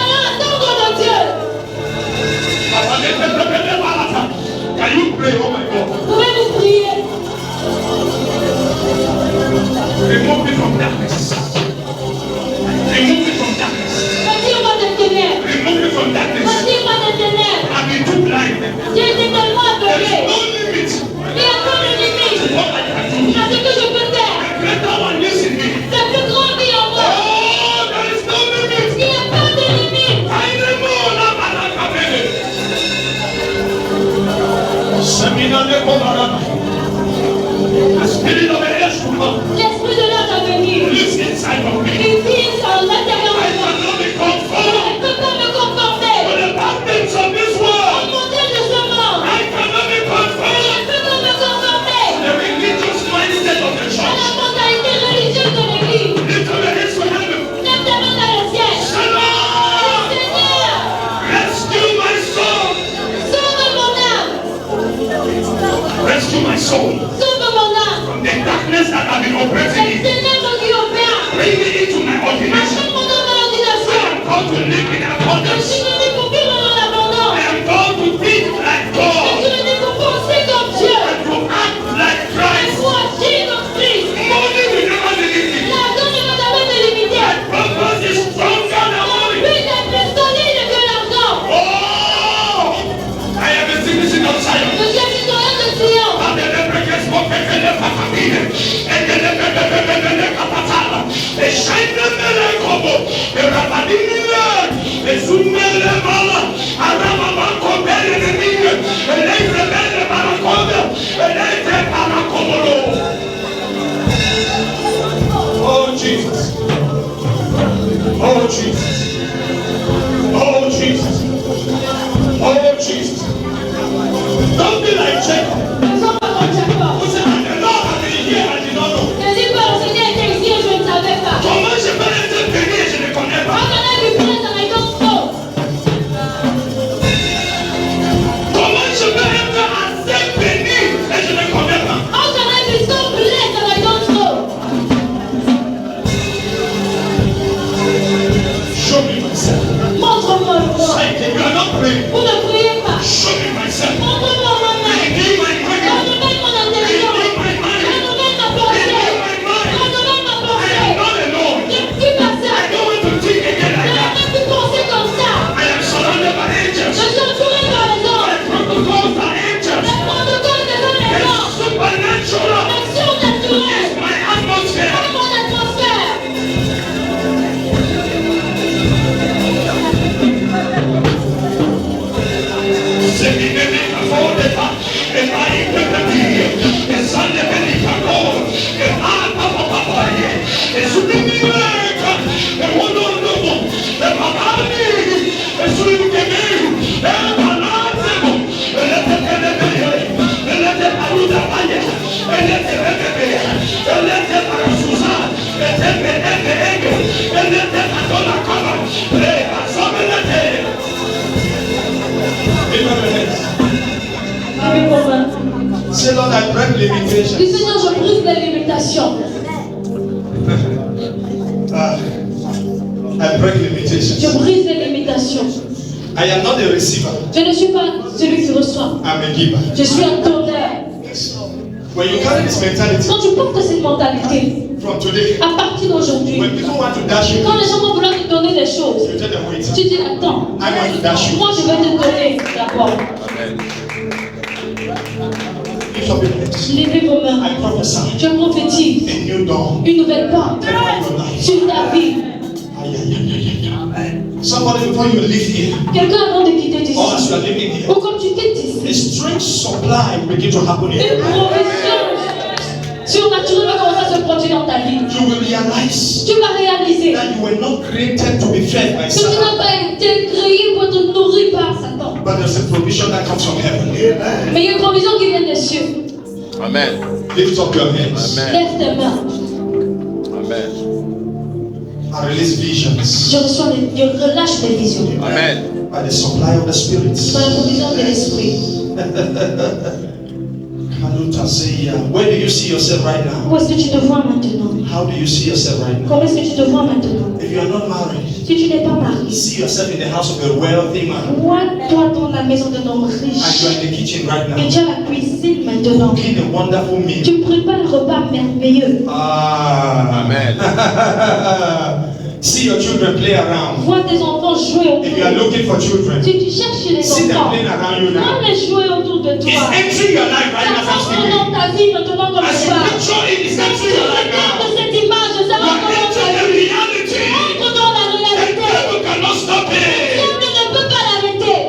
soul Sauve mon âme. from the darkness that have been oppressing Les me. ténèbres qui opèrent. Bring me into my ordination. Achète mon âme à I l'ordination. am called to live in Je abundance. suis venu pour vivre dans I l'abondance. am called to think like Je God suis venu pour penser comme Dieu. and to act like Et Christ. pour agir comme Christ. Money will never limit me. L'argent ne va jamais me limiter. My purpose is stronger than Mon money. but est plus solide que l'argent. Oh, I am a citizen of Zion. Je suis un citoyen de Sion. And the leprechauns spoke and the leprechauns and the leprechauns. They shine the miracle. The Rabbanimila, the Sumele Mala, Arababanko Belenimia, and they rebel Barakoda, and they take Barakomolo. Oh Jesus. Oh Jesus. Oh Jesus. Oh Jesus. Don't be like Jacob. Ne sois pas comme Jacob. Who said, the Lord has been here, I did not know. Ne dis pas, le Seigneur était ici et je ne savais pas. Comment je peux être béni et je ne connais How pas? can I be blessed and I don't know? Comment je peux être assez béni et je ne connais pas? How can I be so blessed and I don't know? Show me myself. Montre-moi le moi. Say, if you are not praying, Vous ne priez pas. show me myself. Montre-moi moi-même. Renew my mind. Renouvelle mon intelligence. Renew my mind. Renouvelle ma pensée. Renew my mind. Renouvelle ma I am pensée. not alone. Je ne suis pas I seul. don't want to think again Je like ne that. veux plus penser comme ça. I am surrounded by Je angels. suis entouré par les My anges. protocols are angels. Les protocoles de l'homme est It's blanc. supernatural. C'est surnaturel. It's my atmosphere. Dans mon atmosphère. Se mi vede a fode fa e vai per capire e sale per il favore e papà e su di mi lega e uno dopo e papani e su di che me e palazzo e le te paruda valle e le te bebe e le te parasusa e te bebe e le te patola cava e asome le te. Levez vos mains. Say, Lord, I break Dis limitations. Seigneur, je brise les limitations. I break Je limitations. brise les limitations. I am not a receiver. Je ne suis pas celui qui reçoit. I'm a giver. Je suis un donneur. When you carry this mentality Quand tu portes cette mentalité, from today, à partir d'aujourd'hui, when people want to dash you, quand les gens vont vouloir te donner des choses, you tell them, wait. tu dis attends, I want to dash you. moi je vais te donner d'abord. Amen. Lift up your hands. Levez vos mains. I prophesy Je prophétise a new dawn. une nouvelle porte sur ta vie. Ay, ay, ay, ay, ay. Somebody, before you leave here, Quelqu'un avant de quitter d'ici, or as you are living here, ou comme tu quittes ici, a strange supply will begin to happen une here. provision surnaturelle va commencer à se produire dans ta vie. You will realize Tu vas réaliser that you were not created to be fed by que tu Satan, n'as pas été créé pour être nourri par Satan. but there's a provision that comes from heaven. Mais il y a une provision qui vient des cieux. Amen. Lift up your hands. Amen. Lève tes mains. Amen. I release visions Je relâche des visions Amen. by the supply of the Spirit. par la provision de l'esprit. Where do you see yourself right now? Où est-ce que tu te vois maintenant? How do you see yourself right now? Comment est-ce que tu te vois maintenant? If you are not married, Si tu n'es pas marié, see yourself in the house of a wealthy man. vois-toi dans la maison d'un homme And you riche. are in the kitchen right Et now, tu as la cuisine maintenant. cooking a wonderful meal. Tu prépares un repas merveilleux. Ah. Amen. See your children play around. Vois tes enfants jouer If you are autour. looking for children, Si tu cherches les see them enfants, playing around you vois now. les jouer autour de It's toi. entering your life right now. Ça as I'm rentre speaking. dans ta vie maintenant comme As je you parle. picture it, it's Quand tu entering your life regardes now. cette image, ça You rentre are dans ta entering the vie. reality. Entre dans la The réalité. devil cannot stop it. Diable ne peut pas l'arrêter.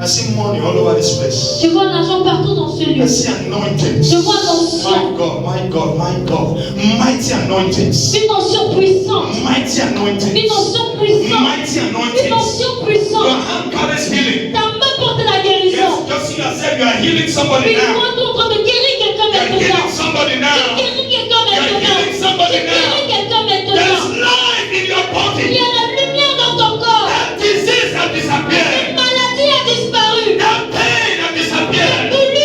I see money all over this place. Je vois l'argent partout dans ce lieu. I see anointings. Je vois l'onction. My God, my God, my God. Mighty anointings. Une onction puissante. Mighty anointings. Une onction puissante. Mighty Une anointings. onction Your puissante. hand carries healing. Ta main porte la Yes, guérison. just see yourself. You are healing somebody Puis now. toi, tu es en train de guérir quelqu'un You are maintenant. healing somebody Tu now. guéris quelqu'un You are maintenant. healing Tu somebody guéris now. quelqu'un There's maintenant. life in your Il y body. a la lumière dans ton corps. That disease has Cette disappeared. maladie a disparu. That pain has disappered. Douleur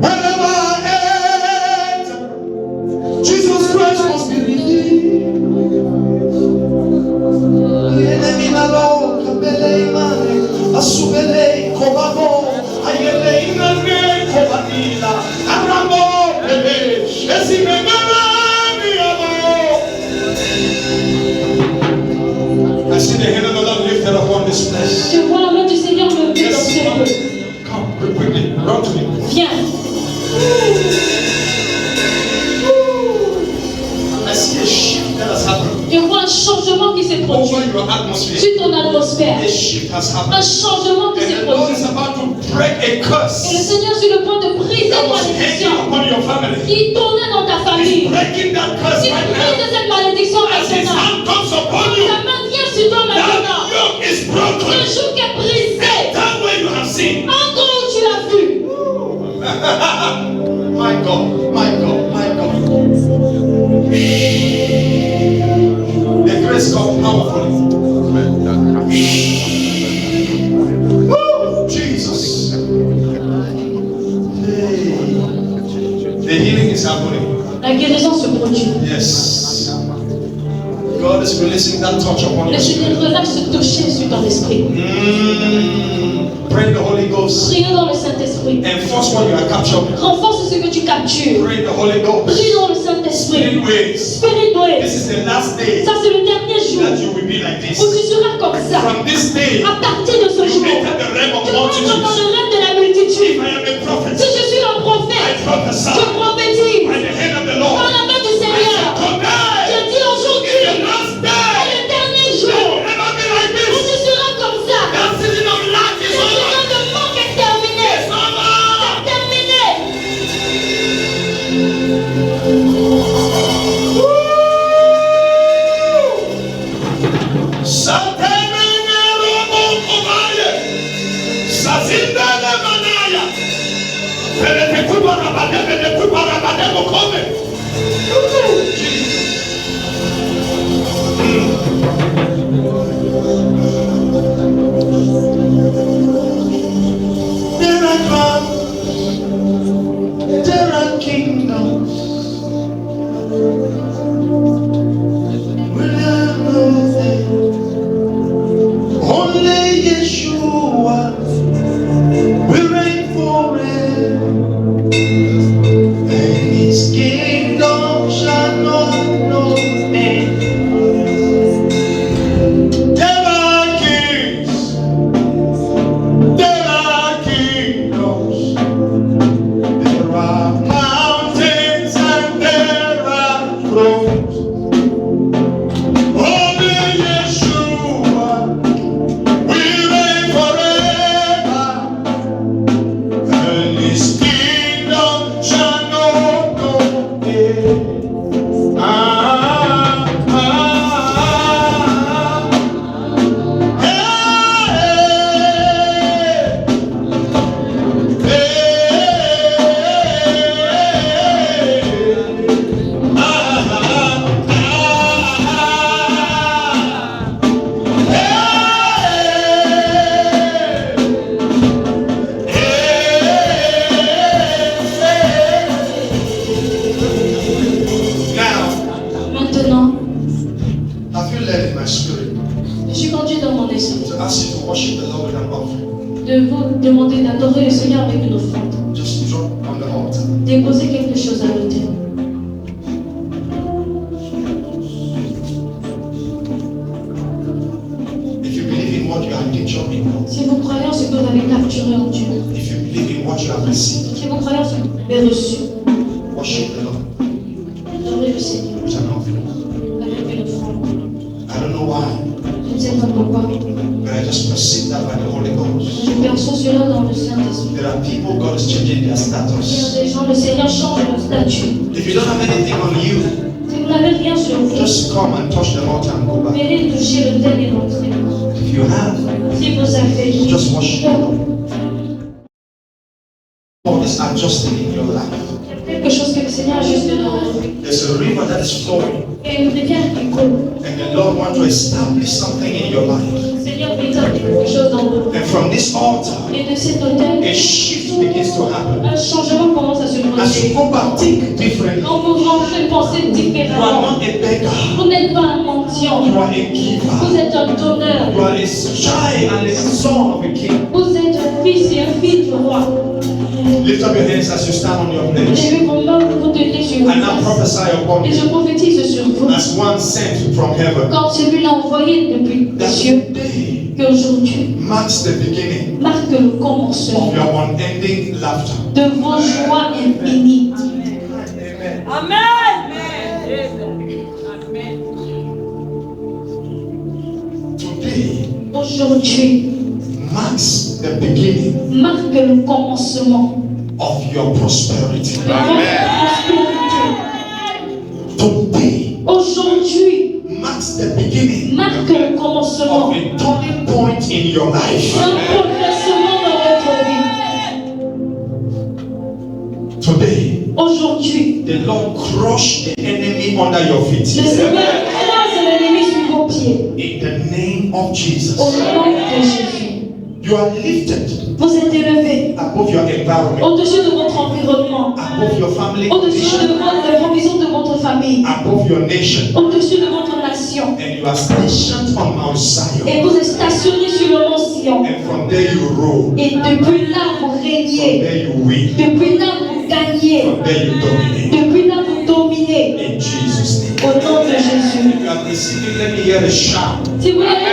Whenever I enter, Jesus Christ must be revealed. I see the hand of the Lord lifted upon this place. Je vois la main du Seigneur me lever dans ce lieu. Come quickly, run to me. Viens. I see a shift that has happened Je vois un changement qui s'est produit over your atmosphere. sur ton atmosphère. A shift has Un happened. changement qui And s'est the Lord produit. is about to break a Et le curse Seigneur est sur le point de briser that une was hanging malédiction upon your family. qui tournait dans ta He's famille. breaking that curse Il right brise now. cette malédiction As his maintenant. hand comes upon you, Ta main vient sur toi maintenant. that yoke is Le broken. joug est brisé. That way you have seen. Encore où tu l'as vu. My God, my God, my God. The grace comes powerfully. Woo! Jesus. Hey. The healing is happening. La guérison se produit. Yes. God is releasing that touch upon Le your Seigneur spirit. relâche ce toucher sur ton esprit. Pray in the Holy Ghost. Prions dans le Saint-Esprit. Enforce what you are capturing. Renforce ce que tu captures. Pray in the Holy Ghost. Prie dans le Saint-Esprit. Spirit ways. Spirit ways. This is the last day Ça, c'est le dernier jour that you will be like this. où tu seras comme ça. From this day, À partir de ce you jour, enter the realm of tu rentres dans multitudes. le rêve de la multitude. If I am a prophet, Si je suis un I prophète, prophesy je prophétise by the hand of the par Lord. la main du I Seigneur. said, today Je dis is aujourd'hui, the last c'est day. le dernier You jour will never be like où this. tu seras comme ça. That season of lack Le is over. saison de manque est terminé. It's over. Terminé. Satemene robo kobaye. Sazindele manaya. Pelete kubarabade mokome. There are crowns, there are kingdoms. Will I know them? Only Yeshua will reign forever, and His kingdom shall know no end. There are kings, there are kingdoms, there are mountains and there are thrones. Only Yeshua will reign forever, and His kingdom shall know no end. Now, Maintenant, have you led in my spirit je suis conduit dans mon esprit to ask you to worship the Lord with an offering? de vous demander d'adorer le Seigneur avec une offrande. Just drop on the altar. Déposer quelque chose à l'autel. If you believe in what you have pictured in God, Si vous croyez en ce que vous avez capturé en Dieu, if you believe in what you have received, si vous croyez en ce que vous avez reçu, worship the Lord adorez le Seigneur with an offering. avec une offrande. I don't know why, Je ne sais pas pourquoi, but I just perceive that by the Holy Ghost. je perçois cela dans le Saint-Esprit. There are people God is changing their Il y a status. des gens, le Seigneur change leur statut. If you don't have anything on you, Si vous n'avez rien sur vous, just come and touch the altar and go back. venez toucher l'autel et rentrer. If you have, Si vous avez, just worship the Lord. God is adjusting in your life. quelque quelque chose que le Seigneur a juste dans There's a river that is flowing. Il y a une rivière qui coule. And the Lord wants to establish something in your life. Le Seigneur veut établir quelque chose dans vous. And from this altar, Et de cet autel, a shift begins to happen. un changement commence à se As you produire. go back, think differently. Quand vous rentrez, pensez You are différemment. not a beggar. Vous n'êtes pas un mendiant. You are a giver. Vous êtes un donneur. You are a child and a son of a king. Vous êtes un fils et un fils du roi. Lift up your hands as you stand on your place. Levez vos mains pour vous tenir sur vos And now places. prophesy upon Et je you prophétise sur vous. as one sent from heaven. Quand celui-là envoyé depuis les That cieux, today qu'aujourd'hui marks the beginning marque le commencement of your unending laughter. de vos joies infinies. Today Aujourd'hui marks the beginning marque le commencement of your prosperity. de votre prospérité. Today Aujourd'hui marks the beginning marque le commencement of a turning point in your life. d'un bouleversement dans votre vie. Today, Aujourd'hui, the Lord crushed the enemy under your le feet. Seigneur écrase l'ennemi sur vos pieds. In the name of Jesus, Au nom de Jésus, you are lifted vous êtes élevés above your environment, au-dessus de votre environnement, above your family au-dessus condition, de la provision de votre famille, above your nation, au-dessus de votre nation. and you are stationed on Mount Zion. Et vous êtes stationnés sur le mont Sion. And from there you rule, Et depuis là, vous from régnez. there you win, Depuis là, vous gagnez. from there you dominate. Depuis là, vous dominez. In Jesus' name. Au nom de Jésus. If you are receiving, let me hear a shout. Si vous l'avez